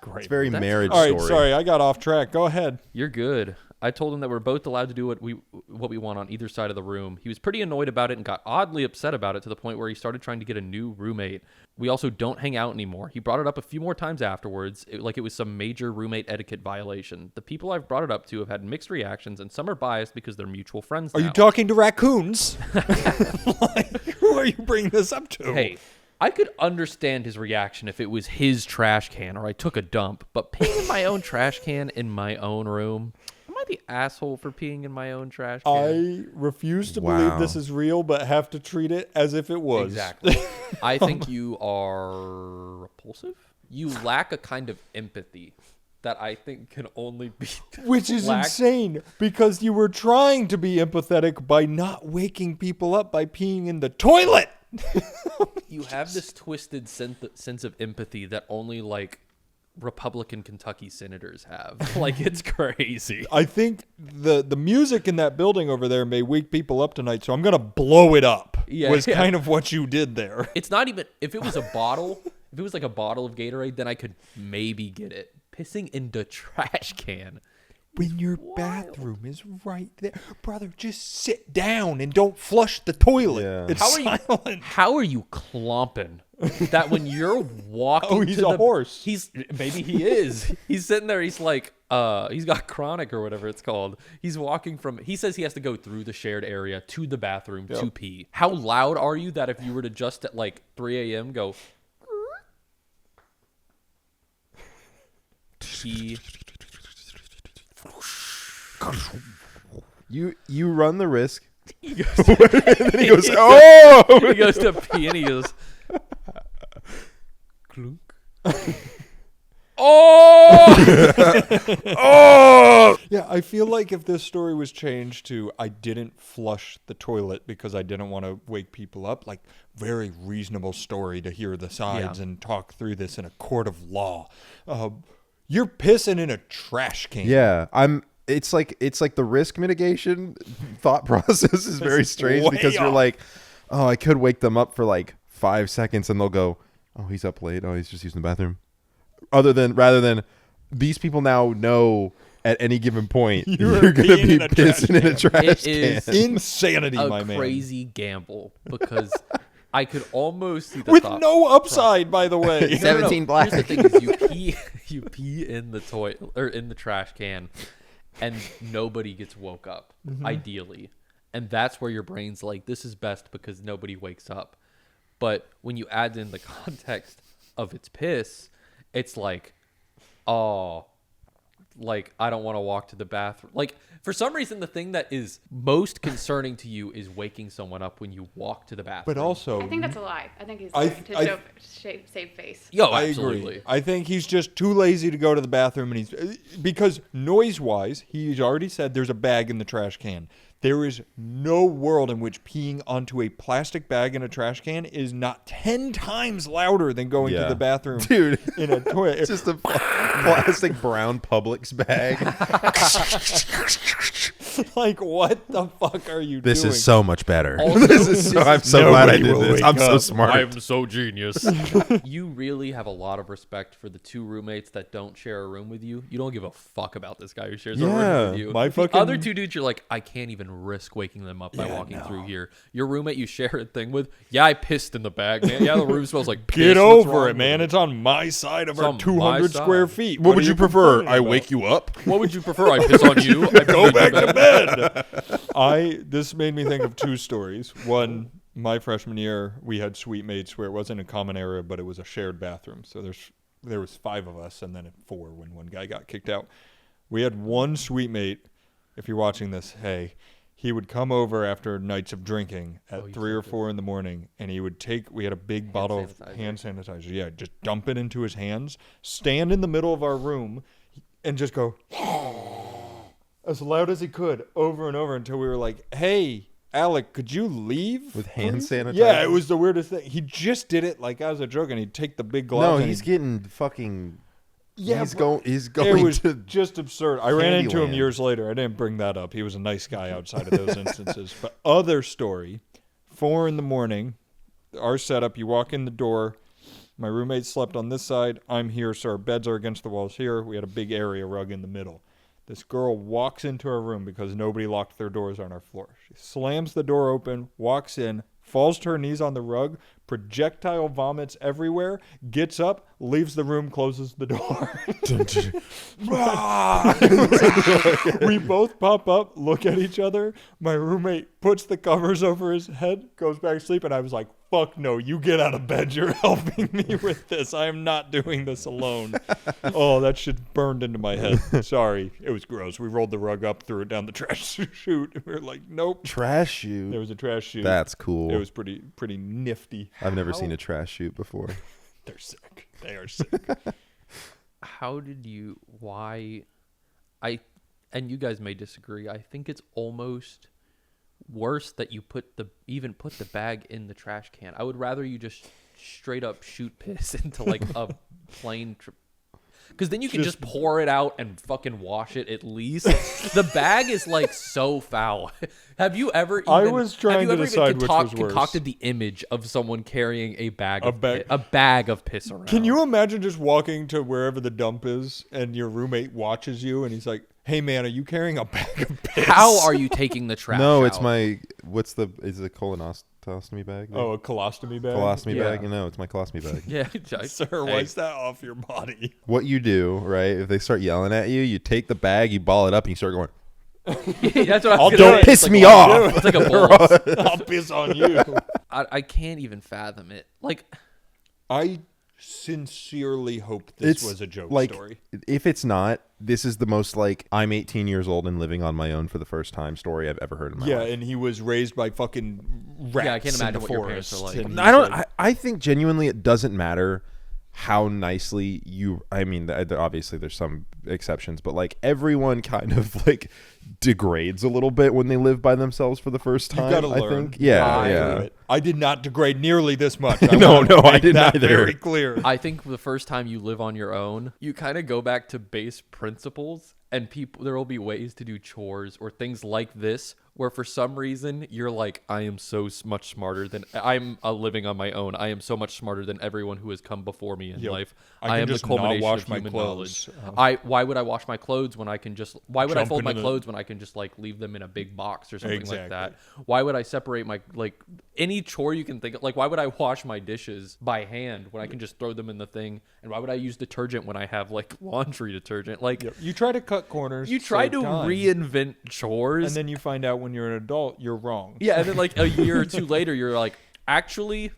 Great. It's very marriage All right, story. sorry, I got off track. Go ahead. You're good. I told him that we're both allowed to do what we want on either side of the room. He was pretty annoyed about it and got oddly upset about it to the point where he started trying to get a new roommate. We also don't hang out anymore. He brought it up a few more times afterwards, like it was some major roommate etiquette violation. The people I've brought it up to have had mixed reactions, and some are biased because they're mutual friends Are now. you talking to raccoons? Like, who are you bringing this up to? Hey, I could understand his reaction if it was his trash can or I took a dump, but peeing in my own trash can in my own room, am I the asshole for peeing in my own trash can? I refuse to believe this is real, but have to treat it as if it was. Exactly. I think you are repulsive. You lack a kind of empathy that I think can only be Which is insane, because you were trying to be empathetic by not waking people up by peeing in the toilet. You have this twisted sense of empathy that only like Republican Kentucky senators have. Like, it's crazy. I think the music in that building over there may wake people up tonight, so I'm going to blow it up. Yeah, was yeah. kind of what you did there. It's not even, if it was a bottle, if it was like a bottle of Gatorade, then I could maybe get it. Pissing in the trash can. When your bathroom is right there. Brother, just sit down and don't flush the toilet. Yeah. It's silent. How are you clomping that when you're walking Oh, he's to a the horse. Maybe he is. He's sitting there, he's like he's got chronic or whatever it's called. He's walking from, he says he has to go through the shared area to the bathroom to pee. How loud are you that if you were to just at like 3 a.m. go pee? You run the risk. He goes And then he goes, oh! he goes to pee and he goes clunk. Oh! Yeah, I feel like if this story was changed to I didn't flush the toilet because I didn't want to wake people up, like very reasonable story to hear the sides and talk through this in a court of law. You're pissing in a trash can. Yeah, It's like the risk mitigation thought process is very strange way because you're off. like, oh, I could wake them up for like 5 seconds and they'll go, oh, he's up late. Oh, he's just using the bathroom. Rather than these people now know at any given point you're going to be pissing in a trash It is can. Insanity, a my man. crazy gamble because I could almost see the With thought no upside, by the way. No, no, no. 17 black. Here's the thing: is you pee in the toilet or in the trash can, and nobody gets woke up. Ideally, and that's where your brain's like, this is best because nobody wakes up. But when you add in the context of its piss, it's like, oh, like I don't want to walk to the bathroom. Like for some reason, the thing that is most concerning to you is waking someone up when you walk to the bathroom. But also, I think that's a lie. I think he's I- lying to I- save face. yo, I absolutely. agree. I think he's just too lazy to go to the bathroom, and he's because noise-wise, he's already said there's a bag in the trash can. There is no world in which peeing onto a plastic bag in a trash can is not 10 times louder than going to Yeah. the bathroom Dude. in a toilet. It's just a plastic brown Publix bag. Like, what the fuck are you This doing? is so much better. Also, This is so, I'm so glad I Nobody did will this. wake I'm so up. smart. so genius. You really have a lot of respect for the two roommates that don't share a room with you. You don't give a fuck about this guy who shares a Yeah, room with you. my The fucking- other two dudes, you're like, I can't even risk waking them up by walking through here. Your roommate you share a thing with, yeah, I pissed in the bag, man. Yeah, the room smells like piss. Get What's over wrong it, with man. you? It's on my side of It's our on 200 my square side. feet. What would are you prefer? complaining I about? wake you up? What would you prefer? I piss on you? I Go back to bed. This made me think of two stories. One, my freshman year, we had suite mates where it wasn't a common area, but it was a shared bathroom. So there was 5 of us, and then 4 when one guy got kicked out. We had one suite mate. If you're watching this, hey, he would come over after nights of drinking at 3 or 4 in the morning, and he would we had a big bottle of sanitizer. hand sanitizer. Yeah, just dump it into his hands, stand in the middle of our room, and just go as loud as he could over and over until we were like, hey, Alec, could you leave? With hand please?" sanitizer? Yeah, it was the weirdest thing. He just did it like as a joke, and he'd take the big glove. No, and he's he'd- getting fucking. Yeah, he's bro, He's It going was to. just absurd. I ran into him Candyland. years later. I didn't bring that up. He was a nice guy outside of those instances. But other story, 4 a.m, our setup, you walk in the door. My roommate slept on this side. I'm here, so our beds are against the walls here. We had a big area rug in the middle. This girl walks into our room because nobody locked their doors on our floor. She slams the door open, walks in, falls to her knees on the rug, projectile vomits everywhere, gets up, leaves the room, closes the door. We both pop up, look at each other. My roommate puts the covers over his head, goes back to sleep, and I was like, fuck no, you get out of bed. You're helping me with this. I am not doing this alone. Oh, that shit burned into my head. Sorry. It was gross. We rolled the rug up, threw it down the trash chute. We were like, nope. Trash chute. There was a trash chute. That's cool. It was pretty nifty. I've never seen a trash chute before. They're sick. They are sick. How did you? Why? And you guys may disagree. I think it's almost worse that you even put the bag in the trash can. I would rather you just straight up shoot piss into like a plain. Because then you can just pour it out and fucking wash it at least. The bag is like so foul. Have you ever even, I was trying to decide which was worse. concocted the image of someone carrying a bag of piss around? Can you imagine just walking to wherever the dump is and your roommate watches you and he's like, hey man, are you carrying a bag of piss? How are you taking the trash No, out? it's my, is it a colostomy bag? Oh, a colostomy bag? Colostomy Yeah. bag? No, it's my colostomy bag. Yeah, Sir, why is that off your body? What you do, right, if they start yelling at you, you take the bag, you ball it up, and you start going, That's what I'll I'm do gonna it. say. piss It's me like, off. It's like a bowl. I'll piss on you. I can't even fathom it. Like, I sincerely hope this was a joke like, story. If it's not, this is the most like I'm 18 years old and living on my own for the first time story I've ever heard in my Yeah, life. and he was raised by fucking rats. Yeah, I can't in imagine the what your parents forest, are like. and I don't. he's like, I think genuinely it doesn't matter how nicely you. I mean, obviously there's some exceptions, but like everyone kind of like degrades a little bit when they live by themselves for the first time. you gotta I learn. think. Yeah, I yeah. knew it. I did not degrade nearly this much. No, wanna I make didn't that either. Very clear. I think the first time you live on your own, you kind of go back to base principles, and there will be ways to do chores or things like this where for some reason you're like, I am so much smarter than I'm living on my own. I am so much smarter than everyone who has come before me in Yep. life. I I can am the just not culmination wash of my human clothes. knowledge. Why would I wash my clothes when I can just? Why would I Jump fold my into the- clothes when I can just like leave them in a big box or something Exactly. like that? Why would I separate my like any chore you can think of? Like why would I wash my dishes by hand when I can just throw them in the thing? And why would I use detergent when I have like laundry detergent? Like Yep. You try to cut corners. you try save to time, reinvent chores, and then you find out when you're an adult you're wrong. yeah, and then like a year or two later, you're like, actually,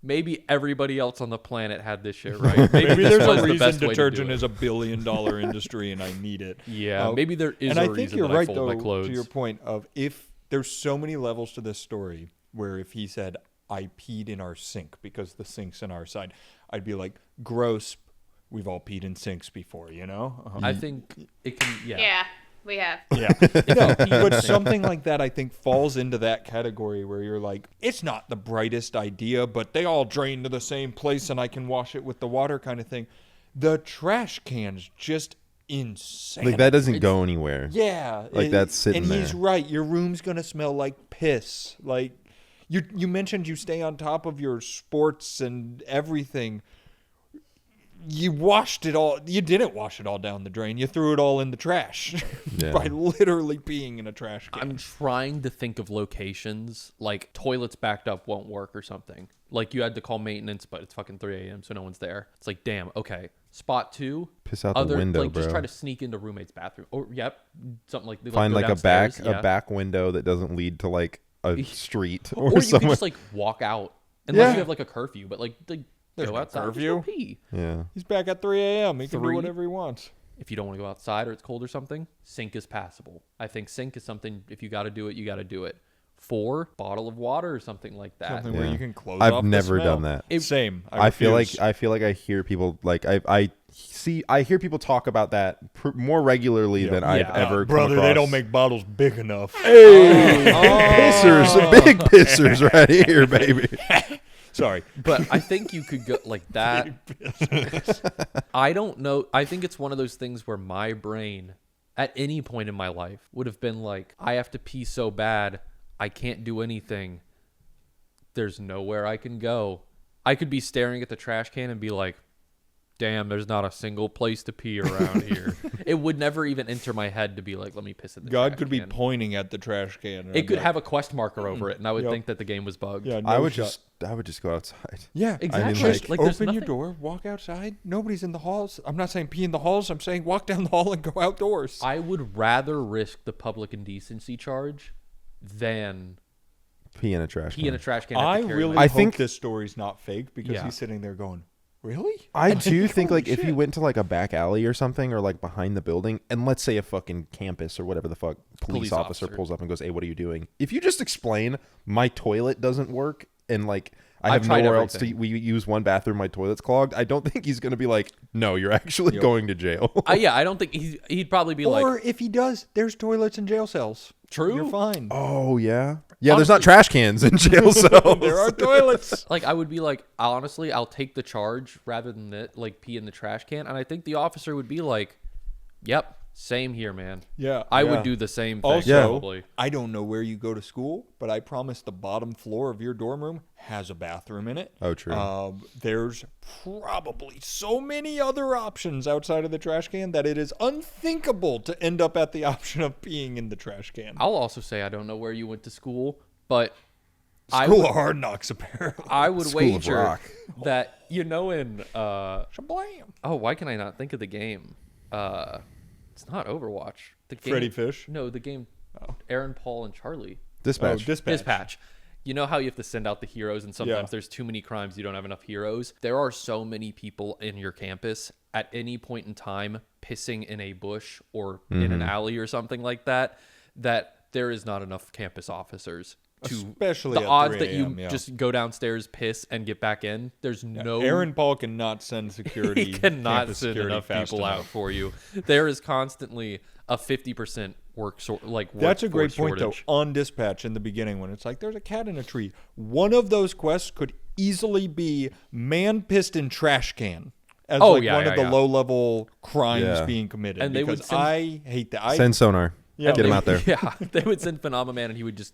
maybe everybody else on the planet had this shit right. Maybe this there's was a the reason best way to do detergent it. is $1 billion industry and I need it. Yeah, maybe there is and a I reason think you're that I right fold though. my clothes. To your point of if there's so many levels to this story where if he said I peed in our sink because the sink's in our side, I'd be like, gross. We've all peed in sinks before, you know. I think it can. Yeah, we have. Yeah. No, but something like that I think falls into that category where you're like, it's not the brightest idea, but they all drain to the same place and I can wash it with the water kind of thing. The trash can's just insane. Like that doesn't go anywhere. Yeah. Like that's sitting and there. he's right. Your room's going to smell like piss. Like you mentioned you stay on top of your sports and everything. You washed it all. You didn't wash it all down the drain. You threw it all in the trash Yeah. by literally peeing in a trash can. I'm trying to think of locations like toilets backed up won't work or something. Like you had to call maintenance, but it's fucking 3 a.m. so no one's there. It's like, damn, okay. Spot 2. Piss out the window, like, bro. Just try to sneak into roommate's bathroom. Or Find go like downstairs, yeah. a back window that doesn't lead to like a street Or or you could somewhere. just like walk out unless Yeah. you have like a curfew. But like There's go no outside, just curfew. go pee. Yeah. He's back at 3 a.m. He can do 3? whatever he wants. If you don't want to go outside or it's cold or something, sink is passable. I think sink is something, if you got to do it, you got to do it. 4, bottle of water or something like that. Something where Yeah. you can close I've off the never smell. done that. Same. I feel refuse. like I hear people like I hear people talk about that more regularly than I've ever come Brother, they across. don't make bottles big enough. pissers, big pissers right here, baby. Sorry. But I think you could go like that. I don't know. I think it's one of those things where my brain, at any point in my life, would have been like, I have to pee so bad, I can't do anything. There's nowhere I can go. I could be staring at the trash can and be like, damn, there's not a single place to pee around here. It would never even enter my head to be like, let me piss in the God trash could be can. pointing at the trash can. and It I'd could be have a quest marker over it, and I would Yep. think that the game was bugged. like, I no would shot. just go outside. Yeah, Exactly. like- Like, there's open your nothing- door, walk outside. Nobody's in the halls. I'm not saying pee in the halls. I'm saying walk down the hall and go outdoors. I would rather risk the public indecency charge than Pee in a trash pee in can. a trash can. I at the Carry really Lake. I hope think- this story's not fake because Yeah. he's sitting there going, really? I do think Holy like if you shit. went to like a back alley or something, or like behind the building, and let's say a fucking campus or whatever the fuck police Police officer officer. pulls up and goes, "Hey, what are you doing?" If you just explain my toilet doesn't work and like I I've have tried nowhere else to, everything. we use one bathroom, my toilet's clogged. I don't think he's gonna be like, "No, you're actually going to jail." Yeah, I don't think he'd probably be Or like, if he does, there's toilets in jail cells. True. You're fine. Oh yeah, yeah. There's not Honestly- trash cans in jail cells. There are toilets. like I would be like, honestly, I'll take the charge rather than like pee in the trash can, and I think the officer would be like, yep, same here, man. Yeah. I Yeah. would do the same thing. Also, Probably. I don't know where you go to school, but I promise the bottom floor of your dorm room has a bathroom in it. Oh, true. There's probably so many other options outside of the trash can that it is unthinkable to end up at the option of peeing in the trash can. I'll also say I don't know where you went to school, but School of Hard Knocks, apparently. I would School of wager Rock. that in Shablam. oh, why can I not think of the game? It's not Overwatch. The game, Freddy Fish? No, the game. Aaron, Paul, and Charlie. Dispatch. Oh, dispatch. Dispatch. You know how you have to send out the heroes, and sometimes Yeah. there's too many crimes, you don't have enough heroes. There are so many people in your campus at any point in time pissing in a bush or in an alley or something like that, that there is not enough campus officers to. Especially the at odds 3 that you a.m., yeah. just go downstairs, piss, and get back in. There's no. Aaron Paul cannot send security. He cannot campus send security enough fast people out enough. for you. There is constantly a 50% That's a great point, shortage. though. On dispatch in the beginning, when it's like there's a cat in a tree, one of those quests could easily be man pissed in trash can as Oh, like yeah, one yeah, of the yeah. low level crimes Yeah. being committed. And they would because send- I hate that. Send sonar. Yeah, Get him they- out there. Yeah, they would send Phenomena Man, and he would just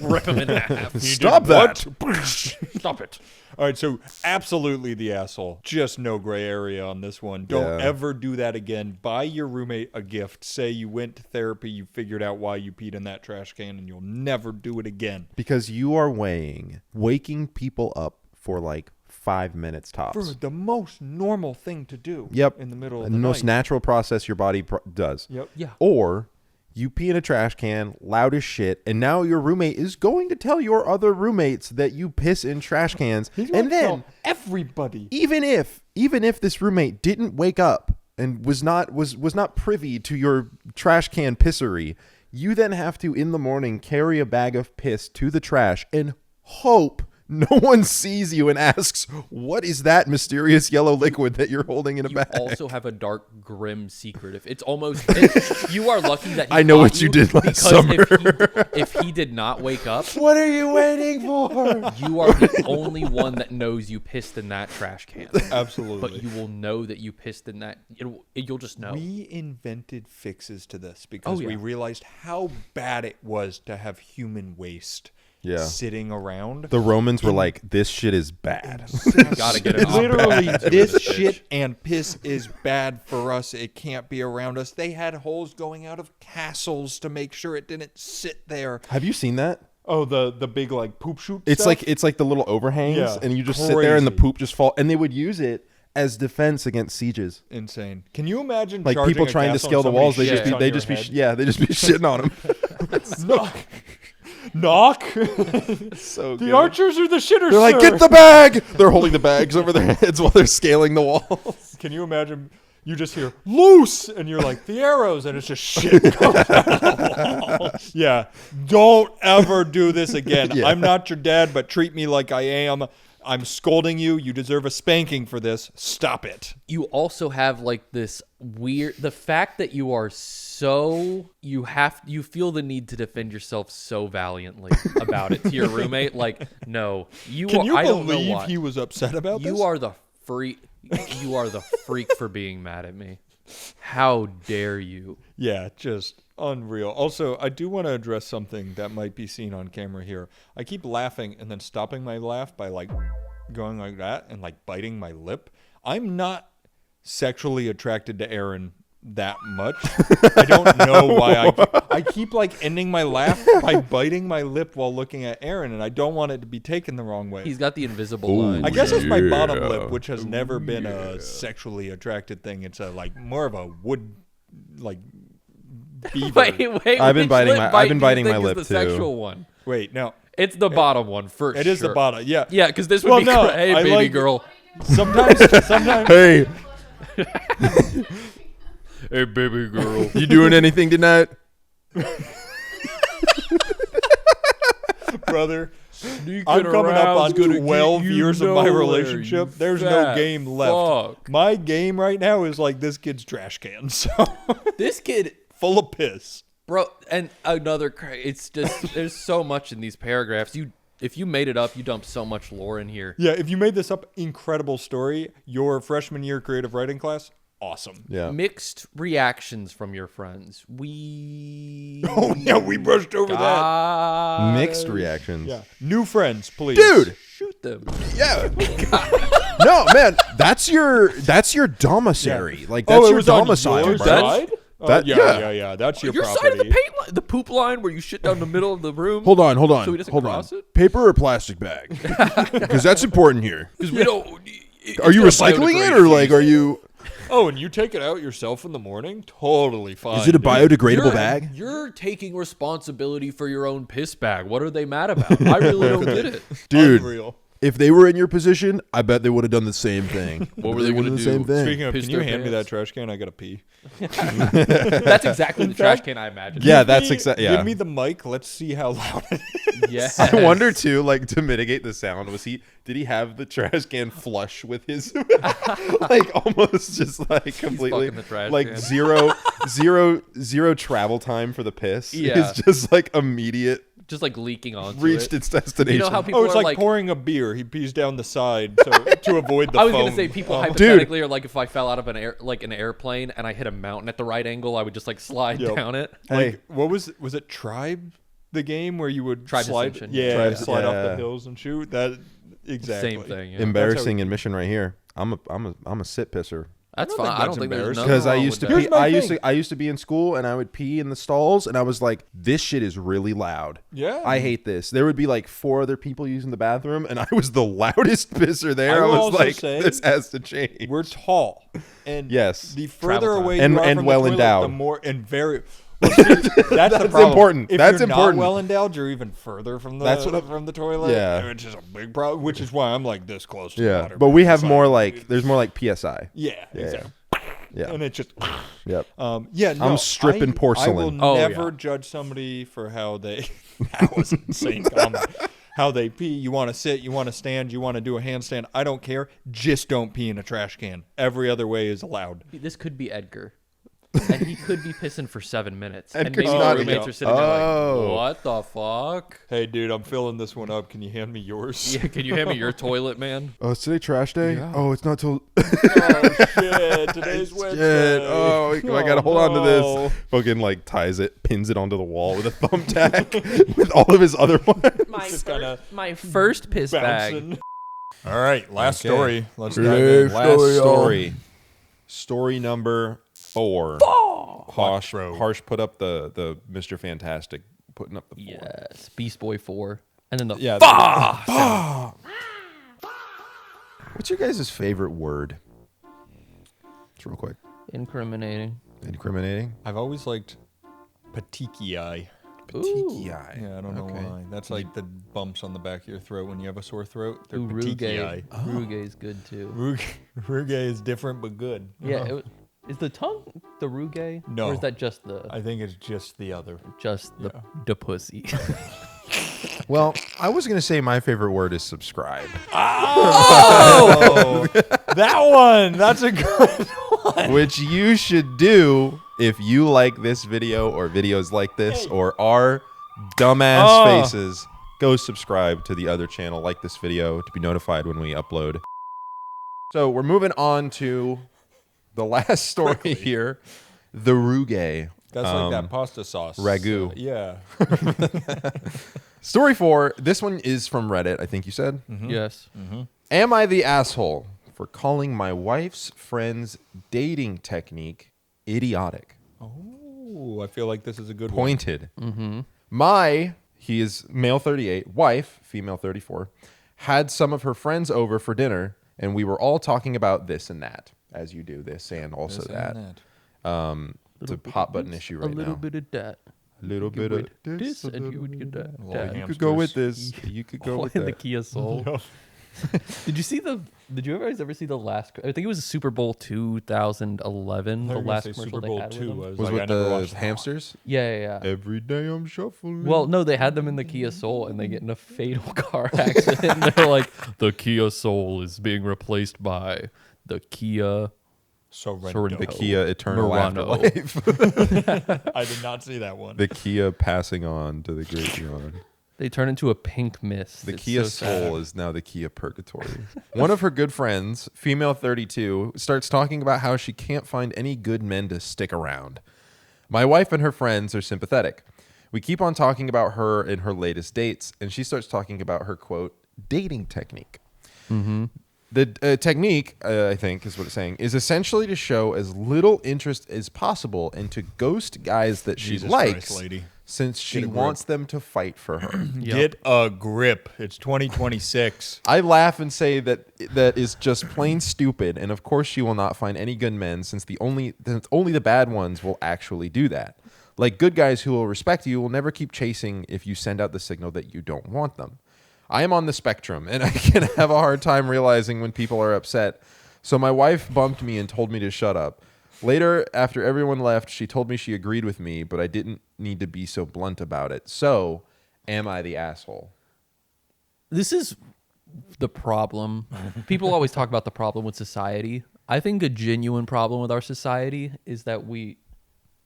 rip him in half. Stop that. Stop it. All right, so absolutely the asshole. Just no gray area on this one. Don't Yeah. ever do that again. Buy your roommate a gift. Say you went to therapy, you figured out why you peed in that trash can, and you'll never do it again. Because you are waking people up for like 5 minutes tops. For the most normal thing to do. Yep. In the middle of the the most night. natural process your body does. Yep. Yeah. Or you pee in a trash can, loud as shit, and now your roommate is going to tell your other roommates that you piss in trash cans. He's gonna And then tell everybody. even if this roommate didn't wake up and was not privy to your trash can pissery, you then have to in the morning carry a bag of piss to the trash and hope no one sees you and asks, "What is that mysterious yellow liquid that you're holding in a You bag?" also have a dark, grim secret. If it's almost, you are lucky that he I know caught what you did last because summer. If he did not wake up, What are you waiting for? you are the only one that knows you pissed in that trash can. Absolutely. But you will know that you pissed in that. You'll just know. We invented fixes to this because Oh, yeah. we realized how bad it was to have human waste Yeah. sitting around. The Romans were like, "This shit is bad." Gotta get it. Literally, off. this Bitch. shit and piss is bad for us. It can't be around us. They had holes going out of castles to make sure it didn't sit there. Have you seen that? Oh, the big like poop shoot. It's stuff? like the little overhangs, Yeah, and you just sit there and the crazy. poop just fall. And they would use it as defense against sieges. Insane. Can you imagine Like charging people a trying to castle scale the and walls, they somebody just shits on be your they head? just be shitting on them. knock, knock. So The good. archers are the shitters. They're like, sir. "Get the bag!" They're holding the bags over their heads while they're scaling the walls. Can you imagine? You just hear loose, and you're like the arrows, and it's just shit. Going out of the wall. Yeah, don't ever do this again. Yeah. I'm not your dad, but treat me like I am. I'm scolding you. You deserve a spanking for this. Stop it. You also have like this weird. The fact that you are so you feel the need to defend yourself so valiantly about it to your roommate. Like, no, you. Can are, you I don't know believe why. he was upset about this? You are the freak. You are the freak for being mad at me. How dare you? Yeah, just unreal. Also, I do want to address something that might be seen on camera here. I keep laughing and then stopping my laugh by like going like that and like biting my lip. I'm not sexually attracted to Aaron that much. I don't know why I keep like ending my laugh by biting my lip while looking at Aaron, and I don't want it to be taken the wrong way. He's got the invisible line. I guess it's my bottom lip, which has never been a sexually attracted thing. It's a like more of a wood like beaver. Wait. I've been which biting lip my- bite I've been do you biting my think is lip, the too. sexual one. Wait, no. It's the bottom one for sure. It is the bottom. Yeah. Yeah, because this would Well, be no, hey, I baby like- girl. Sometimes Hey, Hey, baby girl. you doing anything tonight? brother, I'm coming up on 12 years of my relationship. There's no game left. Fuck. My game right now is like this kid's trash can. So This kid, full of piss. bro, and another. It's just there's so much in these paragraphs. If you made it up, you dumped so much lore in here. Yeah, if you made this up, incredible story. Your freshman year creative writing class, awesome. Yeah. Mixed reactions from your friends. We Oh yeah, we brushed over that. got Mixed reactions. Yeah, new friends, please, Dude. shoot them. Yeah. No, man, that's your domicary. Yeah. Like that's it your was on domicile, your bro. side? That- yeah. yeah. That's your Your property. side of the paint line, the poop line where you shit down the middle of the room. Hold on, So he doesn't hold on. cross it? Paper or plastic bag? Because that's important here. Because we don't. Are you recycling it or like are you? Oh, and you take it out yourself in the morning? Totally fine. Is it a dude. biodegradable bag? You're taking responsibility for your own piss bag. What are they mad about? I really don't get it. Dude, Unreal. if they were in your position, I bet they would have done the same thing. What were they gonna gonna the do? same thing? Speaking of, Piss can you their hand me that pants. trash can? I gotta pee. That's exactly the trash can I imagined. Yeah, Give that's me- exactly. Yeah. Give me the mic. Let's see how loud it is. Yes. I wonder too, like to mitigate the sound, did he have the trash can flush with his, like almost just like completely, fucking the trash like can. zero travel time for the piss. Yeah. It's just like immediate, Just like leaking onto reached it. its destination. You know how people Oh, it's are like, like. pouring a beer. He pees down the side to avoid the I was foam. gonna say people Oh. hypothetically are like if I fell out of an airplane and I hit a mountain at the right angle, I would just like slide Yep. down it. Like, what was it? Tribe, the game where you would Tribe slide, Ascension. yeah, Tribe- slide off yeah. the hills and shoot. That exactly Same thing. Yeah. Embarrassing admission right here. I'm a sit pisser. That's I don't fine. think I don't that's think there's embarrassing. nothing Because I wrong used to with that. be, Here's my I used to be in school and I would pee in the stalls and I was like, this shit is really loud. Yeah. I hate this. There would be like 4 other people using the bathroom and I was the loudest pisser there. I I will was also like, say- this has to change. We're tall, and Yes. the further Travel time. away And- you are and from well the toilet, endowed. the more and very. Well, see, that's the problem. important. If That's you're important. Not well endowed, you're even further from the That's what from the toilet. Yeah. which is a big problem. Which is why I'm like this close to the Yeah. water. But we man. have It's more like, there's more like PSI. yeah, exactly. Yeah. And it just Yep. yeah. No, I'm stripping porcelain. I will Oh, never yeah. judge somebody for how they. That was an insane comment. How they pee. You want to sit. You want to stand. You want to do a handstand. I don't care. Just don't pee in a trash can. Every other way is allowed. This could be Edgar. And he could be pissing for 7 minutes. And Edgar's maybe not- the roommates yeah. are sitting there Oh. like, what the fuck? Hey, dude, I'm filling this one up. Can you hand me yours? Yeah, can you hand me your toilet, man? Oh, is today trash day? Yeah. Oh, it's not till. Oh shit! Today's Wednesday. Shit. Oh, I gotta hold on to no. this. Fucking like ties it, pins it onto the wall with a thumbtack with all of his other ones. Just kinda My first piss bag. bouncing. All right, last Okay. story. Let's dive in. Last story. Story number 4. Harsh put up the Mr. Fantastic, putting up the 4. Yes. Beast Boy 4. And then the Yeah. What's your guys' favorite word? Just real quick. incriminating. Incriminating. I've always liked petechiae. Petechiae. Yeah, I don't know Okay. why. That's like the bumps on the back of your throat when you have a sore throat. They're Ooh, petechiae. Ruge is good too. Ruge is different but good. Yeah. Is the tongue the Ruge? No. Or is that just the I think it's just the other. the pussy? Well, I was gonna say my favorite word is subscribe, Oh, that one. That's a good one. which you should do if you like this video or videos like this or our dumbass faces. Go subscribe to the other channel, like this video to be notified when we upload. So we're moving on to the last story here, the Ruge. That's like that pasta sauce. ragu. Yeah. Story 4. This one is from Reddit, I think you said. Yes. Am I the asshole for calling my wife's friend's dating technique idiotic. Oh, I feel like this is a good Pointed. He is male 38, wife, female 34, had some of her friends over for dinner, and we were all talking about this and that, as you do, this and also one. that. It's a hot button issue right A little now. bit of that. A little You bit could of wait this, and you would get that. Well, that. yeah. You could go with Hamsters. this. You could go Oh, with in the that. Kia Soul. Did you guys ever see the last? I think it was Super Bowl 2011. The last commercial Super they Bowl had with 2 them. Was like, I with never the watched that one. hamsters? Yeah. Every day I'm shuffling. Well, no, they had them in the Kia Soul, and they get in a fatal car accident. And they're like, the Kia Soul is being replaced by the Kia Sorrento. the Kia Eternal Murano. Afterlife. I did not see that one. The Kia passing on to the great beyond. They turn into a pink mist. The It's Kia so sad. Soul is now the Kia Purgatory. One of her good friends, female 32, starts talking about how she can't find any good men to stick around. My wife and her friends are sympathetic. We keep on talking about her and her latest dates, and she starts talking about her, quote, dating technique. The technique, I think is what it's saying, is essentially to show as little interest as possible and to ghost guys that she Jesus likes, Christ, lady. since she Get a grip. wants them to fight for her. Get a grip. It's 2026. I laugh and say that is just plain stupid, and of course she will not find any good men since only the bad ones will actually do that. Like good guys who will respect you will never keep chasing if you send out the signal that you don't want them. I am on the spectrum, and I can have a hard time realizing when people are upset. So my wife bumped me and told me to shut up. Later, after everyone left, she told me she agreed with me, but I didn't need to be so blunt about it. So, am I the asshole? This is the problem. People always talk about the problem with society. I think a genuine problem with our society is that we're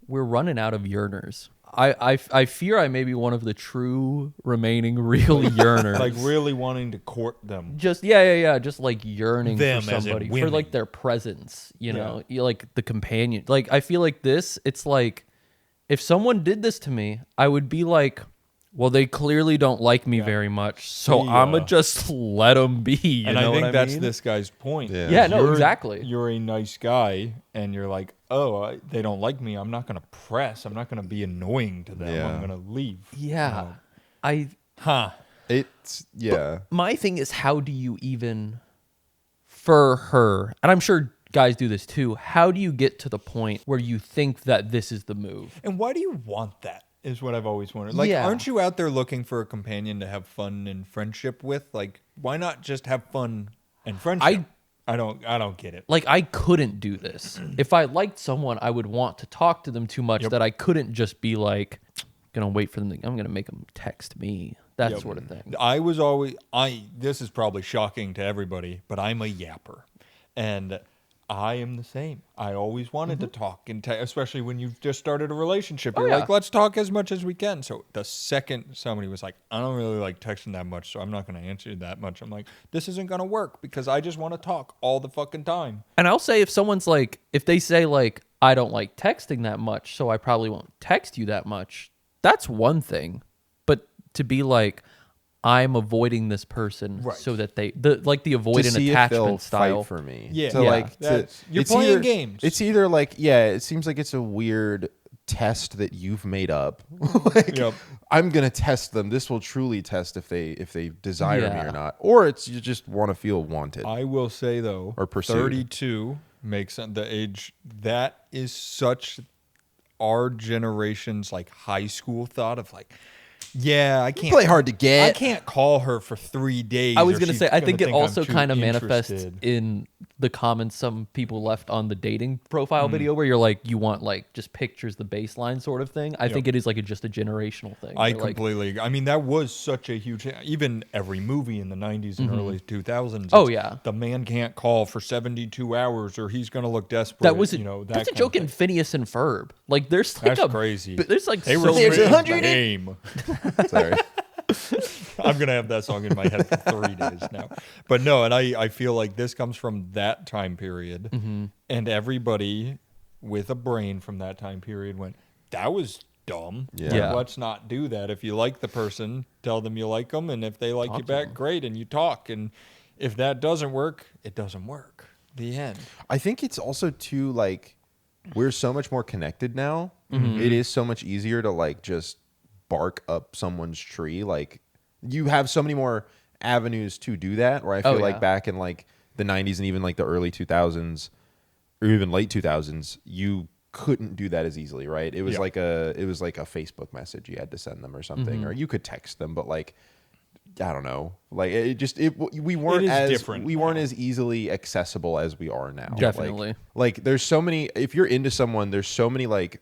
running out of yearners. I fear I may be one of the true remaining real yearners. Like really wanting to court them. Just just like yearning Them for as in somebody for women. like their presence, you know, you like the companion. Like I feel like it's like if someone did this to me, I would be like, well, they clearly don't like me very much, so I'ma just let them be. You And know I think what that's mean? this guy's point. Yeah. No, exactly. You're a nice guy, and you're like, they don't like me. I'm not going to press. I'm not going to be annoying to them. Yeah. I'm going to leave. Yeah, I. It's, yeah. My thing is, how do you even, for her, and I'm sure guys do this too, how do you get to the point where you think that this is the move? And why do you want that? Is what I've always wondered. Like, Yeah. aren't you out there looking for a companion to have fun and friendship with? Like, why not just have fun and friendship? I don't get it. Like, I couldn't do this. If I liked someone, I would want to talk to them too much that I couldn't just be like, gonna wait for them. I'm gonna make them text me. That Yep. sort of thing. This is probably shocking to everybody, but I'm a yapper. And I am the same. I always wanted to talk, and especially when you've just started a relationship. You're yeah. like, let's talk as much as we can. So the second somebody was like, I don't really like texting that much, so I'm not going to answer you that much. I'm like, this isn't going to work because I just want to talk all the fucking time. And I'll say if someone's like, if they say like, I don't like texting that much, so I probably won't text you that much. That's one thing. But to be like, I'm avoiding this person so that the avoidant see if they'll attachment style. fight for me. Yeah. So Yeah. like You're it's playing either, games. It's either like it seems like it's a weird test that you've made up. Like, Yep. I'm gonna test them. This will truly test if they desire me Yeah. or not, or it's you just want to feel wanted. I will say though, Or pursued. 32 makes the age that is such our generation's like high school thought of like, yeah, I can't play hard to get. I can't call her for 3 days. I was or going to she's say, I gonna think it I'm also too kind of manifests interested. in the comments some people left on the dating profile Mm. video where you're like, you want like just pictures, the baseline sort of thing. I think it is like just a generational thing. I They're like, completely. I mean, that was such a huge. Even every movie in the '90s and early 2000s. Oh, it's, yeah. the man can't call for 72 hours, or he's gonna look desperate. that was you know. that's a kind joke of in thing. Phineas and Ferb. Like there's like That's a crazy. There's like They so were many- written 100 name. Sorry. I'm gonna have that song in my head for 3 days now. But no, and I feel like this comes from that time period, and everybody with a brain from that time period went, "That was dumb. Yeah. Yeah. Let's not do that. If you like the person, tell them you like them, and if they like you back, great, and you talk." And if that doesn't work, it doesn't work. The end. I think it's also too like we're so much more connected now. It is so much easier to like just bark up someone's tree. Like you have so many more avenues to do that. Where I feel like back in like the 90s and even like the early 2000s or even late 2000s, you couldn't do that as easily, right? It was like a Facebook message you had to send them or something, or you could text them, but like I don't know, like we weren't as easily accessible as we are now. Definitely. Like there's so many. If you're into someone, there's so many like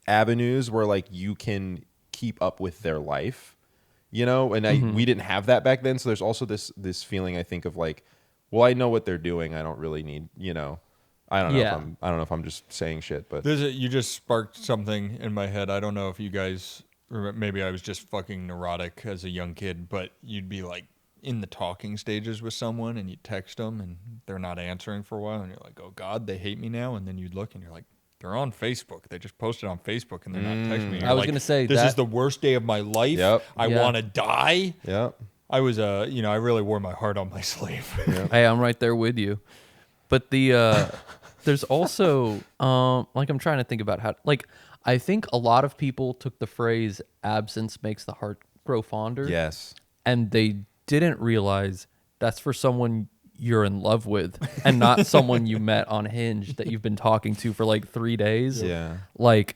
avenues where like you can keep up with their life, you know. And we didn't have that back then, so there's also this feeling I think of like, well, I know what they're doing. I don't really need, you know. I don't know if I'm just saying shit, but You just sparked something in my head. I don't know if you guys, or maybe I was just fucking neurotic as a young kid, but you'd be like in the talking stages with someone and you text them and they're not answering for a while and you're like, oh God, they hate me now. And then you'd look and you're like, they're on Facebook. They just posted on Facebook and they're not texting me. I was going to say this is the worst day of my life. Yep. I want to die. Yep. I was, I really wore my heart on my sleeve. Hey, I'm right there with you. But there's also, like, I'm trying to think about how, like, I think a lot of people took the phrase absence makes the heart grow fonder. Yes. And they didn't realize that's for someone you're in love with and not someone you met on Hinge that you've been talking to for like 3 days. Yeah. Like,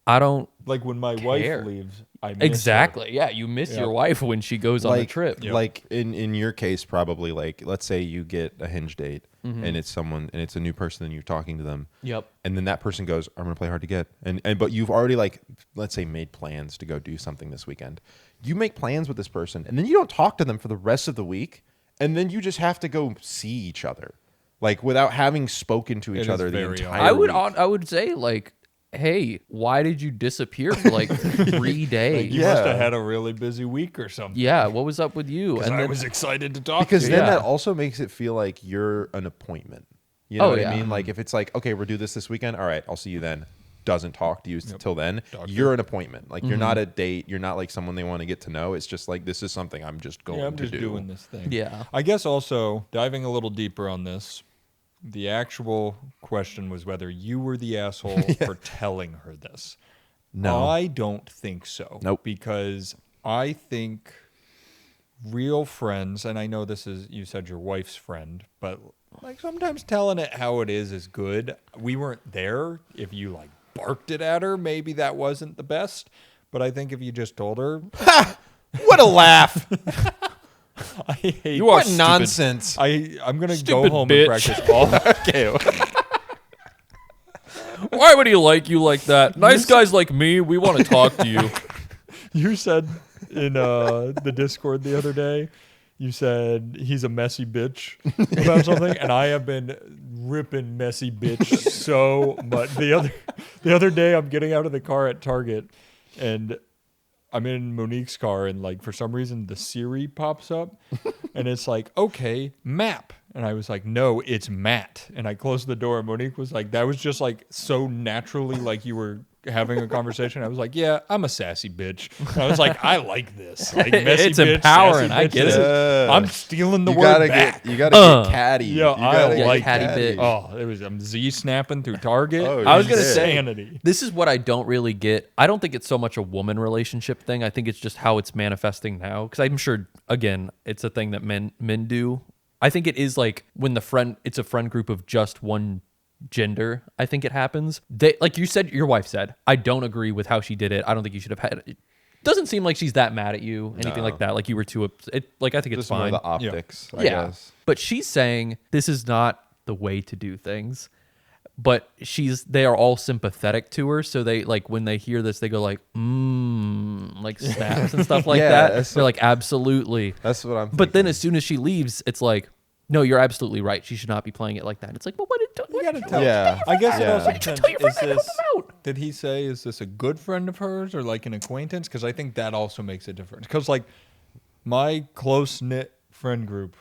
I don't like when my care. wife leaves, I miss exactly. her. Yeah, you miss your wife when she goes on a trip. Like in your case, probably like let's say you get a Hinge date and it's someone and it's a new person and you're talking to them. Yep. And then that person goes, I'm gonna play hard to get. And but you've already like let's say made plans to go do something this weekend. You make plans with this person and then you don't talk to them for the rest of the week, and then you just have to go see each other. Like without having spoken to each other the entire week. I would say like, hey, why did you disappear for like 3 days? Like you must have had a really busy week or something. Yeah, what was up with you? And I was excited to talk because to then you. that also makes it feel like you're an appointment. You know what I mean? Like if it's like, okay, we'll do this weekend. All right, I'll see you then. Doesn't talk to you till then. You're an appointment. Like you're not a date. You're not like someone they want to get to know. It's just like this is something I'm just going I'm to just do. doing this thing. Yeah. I guess also diving a little deeper on this, the actual question was whether you were the asshole for telling her this. No. I don't think so. Nope. Because I think real friends, and I know this is, you said your wife's friend, but like sometimes telling it how it is good. We weren't there. If you like barked it at her, maybe that wasn't the best. But I think if you just told her, What a laugh! I hate You are nonsense. I'm gonna go Stupid home bitch. and practice all. Okay. Why would he like you like that? Nice guys like me, we want to talk to you. You said in the Discord the other day, you said he's a messy bitch about something, and I have been ripping messy bitch so much. The other day, I'm getting out of the car at Target, and I'm in Monique's car, and like for some reason the Siri pops up, and it's like, okay, map. And I was like, no, it's Matt. And I closed the door, and Monique was like, that was just like so naturally like you were having a conversation. I was like, yeah, I'm a sassy bitch. And I was like, I like this. Like, messy It's bitch, empowering. sassy I bitch, get this it. is- I'm stealing the You word gotta back. get get catty. Yeah, You gotta I get like catty that. bitch. Oh, I'm Z snapping through Target. Oh, I was gonna shit. say, Insanity. this is what I don't really get. I don't think it's so much a woman relationship thing. I think it's just how it's manifesting now. Because I'm sure, again, it's a thing that men do. I think it is like when it's a friend group of just one gender. I think it happens. Like you said, your wife said, I don't agree with how she did it. I don't think you should have had it. Doesn't seem like she's that mad at you, anything like that. Like you were too like I think it's Just more fine. the optics, I Yeah. guess. But she's saying this is not the way to do things. But they are all sympathetic to her, so they like when they hear this, they go like, like snaps and stuff like that. that's They're like, absolutely. That's what I'm But then as soon as she leaves, it's like, no, you're absolutely right. She should not be playing it like that. It's like, well, what did You gotta tell. Yeah. I guess it Yeah. also Why depends. tell your friend Is I help this, them out? did he say, is this a good friend of hers or like an acquaintance? Because I think that also makes a difference. Because like my close knit friend group,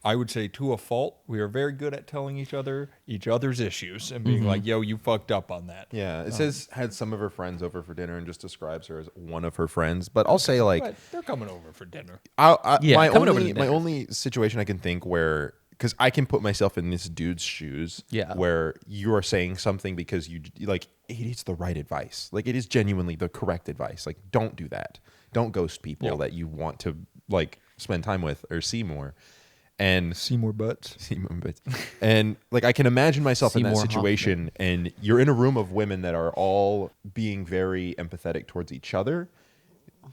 I would say to a fault, we are very good at telling each other's issues and being like, yo, you fucked up on that. Yeah, it says had some of her friends over for dinner and just describes her as one of her friends. But I'll say like, But they're coming over for dinner. Yeah, my coming over only to my dinner. only situation I can think where, because I can put myself in this dude's shoes, Yeah. where you are saying something because you like it's the right advice, like it is genuinely the correct advice. Like, don't do that. Don't ghost people that you want to like spend time with or see more. And Seymour Butts. and like I can imagine myself in that Seymour situation, and you're in a room of women that are all being very empathetic towards each other,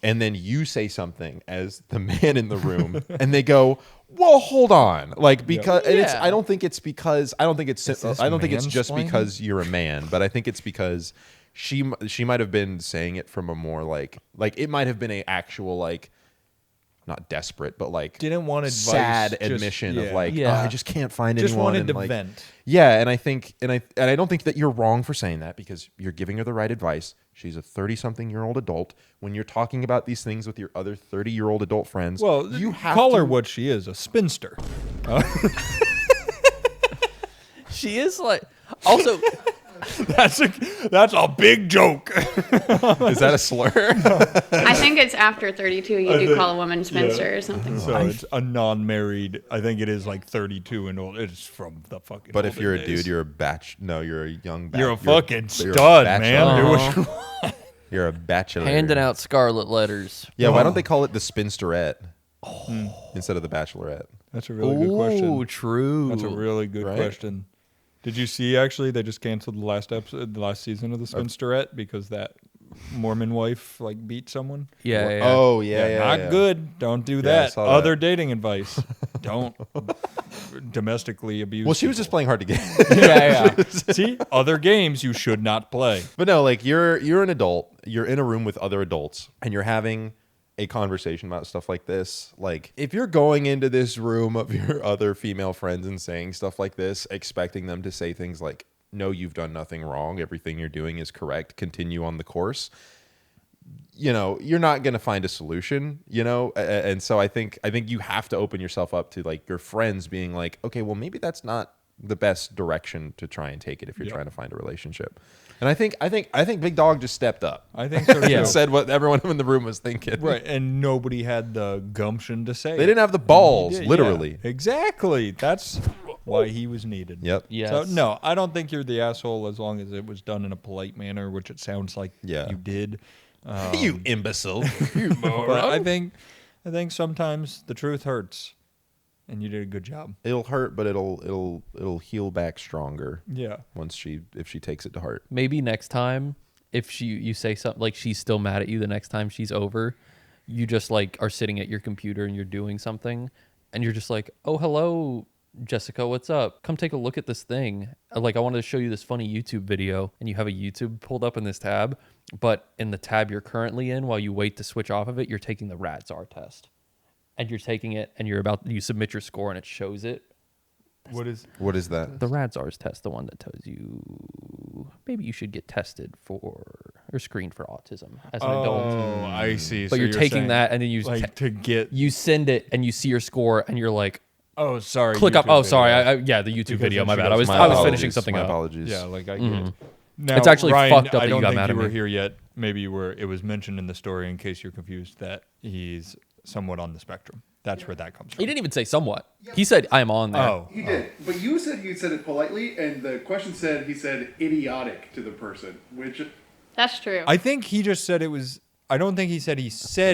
and then you say something as the man in the room, and they go, "Well, hold on," like because and it's Yeah. I don't think it's because I don't think it's this I don't think it's just mansplaining? because you're a man, but I think it's because she might have been saying it from a more like it might have been a actual like. Not desperate, but like Didn't want advice. sad just- admission yeah. of like, Yeah. "Oh, I just can't find Just anyone." wanted and to like, vent. Yeah, and I think, and I don't think that you're wrong for saying that because you're giving her the right advice. She's a 30-something-year-old adult. When you're talking about these things with your other 30-year-old adult friends, Well, you have call her to, what she is, a spinster. She is like also. That's a big joke. Is that a slur? I think it's after 32 you do call a woman spinster or something. So it's a non-married. I think it is like 32 and old. It's from the fucking. But if olden you're a days. dude, you're a batch. No, you're a young. You're a fucking you're a stud, bachelor. man. Do what you You're a bachelor. Handing out scarlet letters. Yeah, why don't they call it the spinsterette instead of the bachelorette? That's a really good question. Oh, true. That's a really good Right? question. Did you see actually they just canceled the last episode, the last season of the Spinsterette because that Mormon wife like beat someone? Yeah, yeah. Oh yeah, Not yeah. good. Don't do I that. saw Other that. dating advice. Don't domestically abuse. Well, she was just playing hard to get. yeah, yeah. See, other games you should not play. But no, like you're an adult, you're in a room with other adults, and you're having a conversation about stuff like this. Like if you're going into this room of your other female friends and saying stuff like this, expecting them to say things like, "No, you've done nothing wrong. Everything you're doing is correct. Continue on the course." You know, you're not going to find a solution, you know? And so I think you have to open yourself up to like your friends being like, "Okay, well maybe that's not the best direction to try and take it if you're trying to find a relationship." And I think Big Dog just stepped up. I think so too. And said what everyone in the room was thinking. Right, and nobody had the gumption to say. They it. didn't have the balls, Yeah, literally. yeah, exactly. That's why he was needed. Yep. Yes. So no, I don't think you're the asshole as long as it was done in a polite manner, which it sounds like Yeah. you did. You imbecile. But I think sometimes the truth hurts, and you did a good job. It'll hurt, but it'll heal back stronger Yeah. if she takes it to heart. Maybe next time, if you say something like she's still mad at you, the next time she's over, you just like are sitting at your computer and you're doing something, and you're just like, "Oh, hello, Jessica, what's up? Come take a look at this thing. Like, I wanted to show you this funny YouTube video," and you have a YouTube pulled up in this tab, but in the tab you're currently in, while you wait to switch off of it, you're taking the RADSAR test. And you're taking it, and you submit your score, and it shows it. What is? What is that? The RADSAR's test, the one that tells you maybe you should get tested for or screened for autism as an adult. Oh, I see. But you're taking saying, that, and then you like to get. you send it, and you see your score, and you're like, Oh, sorry. click up. YouTube Oh, sorry. video. The YouTube Because video. then My she bad. goes, I "My was finishing apologies, something my up. apologies. Yeah, like I get it. Now, It's actually Ryan, fucked up I that you don't got think mad you at were me. here yet. Maybe you were. It was mentioned in the story, in case you're confused, that he's somewhat on the spectrum. That's where that comes from. He didn't even say somewhat. He said, "I'm on there." Oh, He did, but you said it politely, and the question said he said idiotic to the person, which That's true. I think he just said it was. I don't think he said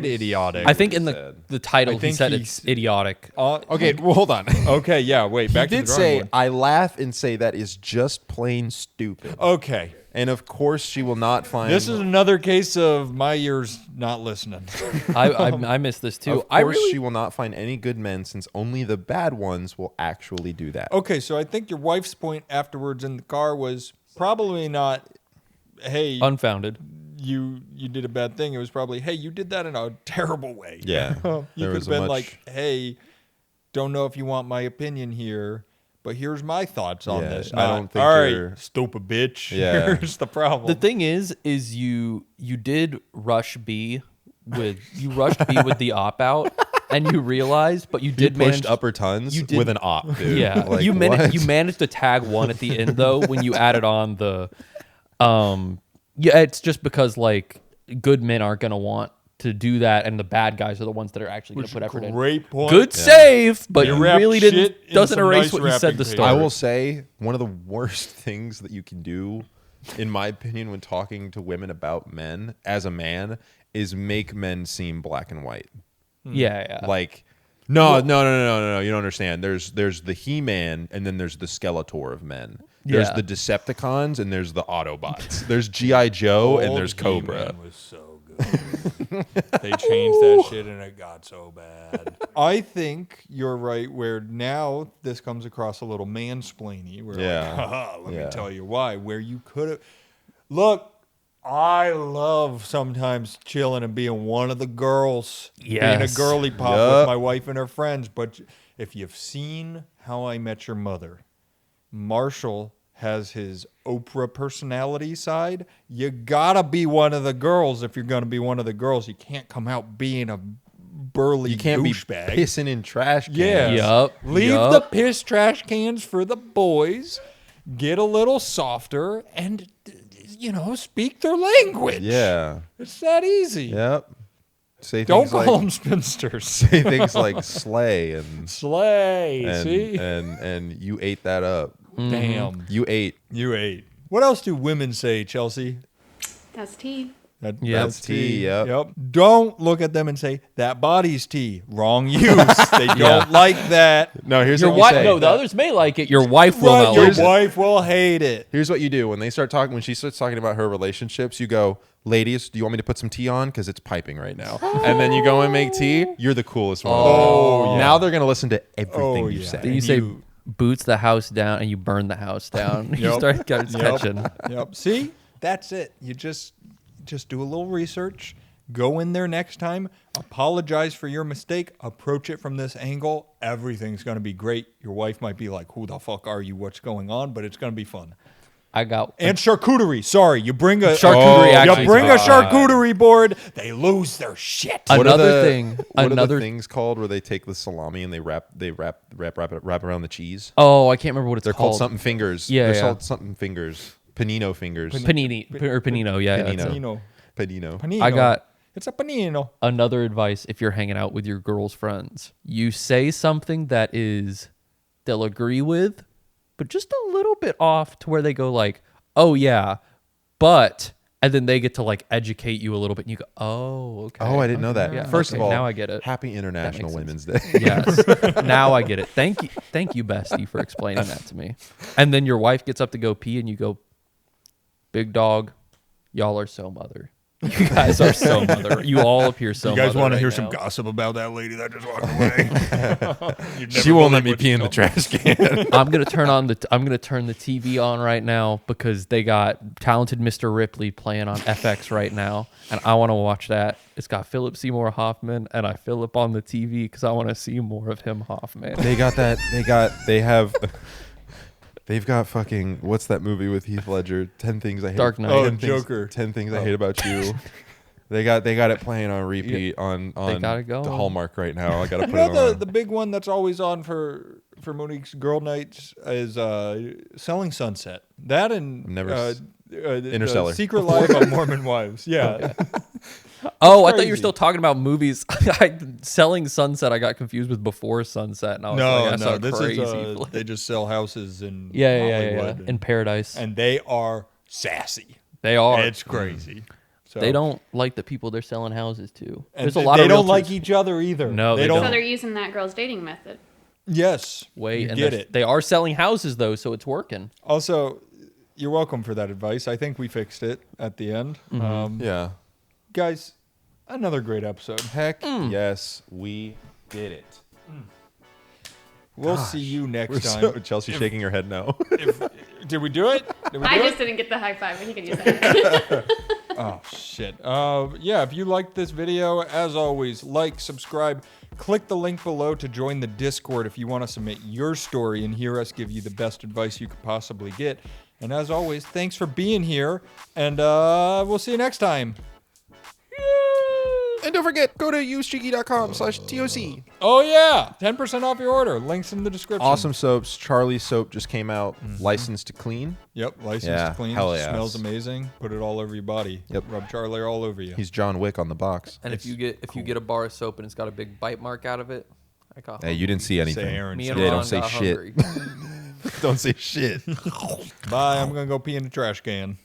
idiotic. I think in said. the title I he think said he it's s- idiotic. Okay, well, hold on. Okay, yeah. Wait. He Back to did the drawing say, board. "I laugh and say that is just plain stupid." Okay. And of course, she will not find. This is another case of my ears not listening. I missed this too. Of I course, really she will not find any good men, since only the bad ones will actually do that. Okay, so I think your wife's point afterwards in the car was probably not, hey, unfounded. you did a bad thing. It was probably, hey, you did that in a terrible way. Yeah, You there could was have a been much- like, hey, don't know if you want my opinion here, but here's my thoughts on Yeah, this. I don't Not, think all you're- right, stupid bitch. Yeah. Here's the problem. The thing is you did rush B with the opt out, and you realized, but you You did manage. pushed upper tons you did- with an op, dude. Yeah, Like, you what? managed to tag one at the end though when you added on the, yeah, it's just because like good men aren't gonna want to do that, and the bad guys are the ones that are actually gonna put effort in. Great point. Good save, but You you wrapped really shit didn't. in Doesn't some erase nice what you said wrapping to paper. start. I will say one of the worst things that you can do, in my opinion, when talking to women about men as a man, is make men seem black and white. Yeah. Like, no, you don't understand. There's the He-Man, and then there's the Skeletor of men. There's Yeah. the Decepticons, and there's the Autobots. There's G.I. Joe, and Old there's Cobra. He-Man was so good. They changed that shit and it got so bad. I think you're right where now this comes across a little mansplainy. Where Yeah. like, haha, let Yeah. me tell you why. Where you could have... Look, I love sometimes chilling and being one of the girls. Being a Yes. girly pop Yup. with my wife and her friends. But if you've seen How I Met Your Mother, Marshall has his Oprah personality side. You gotta be one of the girls if you're gonna be one of the girls. You can't come out being a burly You can't douchebag. be pissing in trash cans. Yeah. Yup, Leave yup. the piss trash cans for the boys. Get a little softer and, speak their language. Yeah. It's that easy. Yep. Say Don't things call like them spinsters. say things like slay and Slay. and, See? and you ate that up. Damn. You ate. You ate. What else do women say, Chelsea? That's tea. Yep. That's tea, yep. Don't look at them and say, that body's tea. Wrong use. They don't like that. No, here's Your what you wife. say. No, the others may like it. Your wife will Right, not your like it. wife will hate it. Here's what you do when she starts talking about her relationships. You go, ladies, do you want me to put some tea on? Because it's piping right now. And then you go and make tea. You're the coolest one. Oh, yeah. Now they're gonna listen to everything Oh, you yeah. say. Then you And say you- boots the house down and you burn the house down. You Yep. start Yep. catching. Yep. See? That's it. You just do a little research. Go in there next time. Apologize for your mistake. Approach it from this angle. Everything's going to be great. Your wife might be like, who the fuck are you? What's going on? But it's going to be fun. I got And charcuterie. Sorry, you bring a Charcuterie actually You bring a is charcuterie board. They lose their shit. What are another the- thing. What are Another the things called where they take the salami and they wrap around the cheese? Oh, I can't remember what it's They're called something fingers. Yeah, They're yeah. called something fingers. Panino fingers. Panini or Panino. Yeah, that's it. Panino. Panino. Panino. I got It's a panino. another advice if you're hanging out with your girl's friends. You say something that they'll agree with, but just a little bit off to where they go like, "Oh yeah, but," and then they get to like educate you a little bit, and you go, "Oh, okay." Oh, I didn't know that. Yeah, First okay, of all, now I get it. Happy International makes Women's Day. Yes. Now I get it. Thank you, bestie, for explaining that to me. And then your wife gets up to go pee, and you go, "Big dog, y'all are so mother. You guys are so mother. You all appear so. You guys mother want to right hear now." some gossip about that lady that just walked away? You'd never She won't let believe me what pee in the told me. trash can. I'm gonna turn the TV on right now because they got Talented Mr. Ripley playing on FX right now, and I want to watch that. It's got Philip Seymour Hoffman, and I fill up on the TV because I want to see more of him, Hoffman. They've got fucking, what's that movie with Heath Ledger? 10 Things I Hate. Dark Knight. Oh, 10 things, Joker. 10 Things I Hate About You. They got it playing on repeat on got it the going. Hallmark right now. I gotta You put know it on. the big one that's always on for Monique's girl nights is Selling Sunset. That and Never Interstellar. Interstellar. Secret Life of Mormon Wives. Yeah. Oh, I thought you were crazy. still talking about movies. Selling Sunset, I got confused with Before Sunset, and I was like, I saw This crazy. is they just sell houses in yeah. Hollywood In Paradise, and they are sassy. they are. It's crazy. So, They don't like the people they're selling houses to. and There's a lot they of don't realtors. like each other either. No, they So don't. they're using that girl's dating method. Yes. Wait, you and get they're- it. they are selling houses though, so it's working. Also, you're welcome for that advice. I think we fixed it at the end. Yeah. Guys, another great episode. Heck yes, we did it. We'll see you next time. So, Chelsea shaking her head no. Did we do it? Did we I do just it? didn't get the high five, but he could use that. Oh, shit. Yeah, if you liked this video, as always, like, subscribe, click the link below to join the Discord if you want to submit your story and hear us give you the best advice you could possibly get. And as always, thanks for being here, and we'll see you next time. And don't forget, go to usecheeky.com/TOC. Oh yeah, 10% off your order. Links in the description. Awesome soaps. Charlie's soap just came out. Licensed to clean. Yep, license Yeah, to clean. hell yes. Smells amazing. Put it all over your body. Yep. Rub Charlie all over you. He's John Wick on the box. And if you get a bar of soap and it's got a big bite mark out of it, I got Hey, you didn't see anything. Say Aaron. me said. and Yeah, Ron don't say got shit. hungry. Don't say shit. Bye. I'm gonna go pee in the trash can.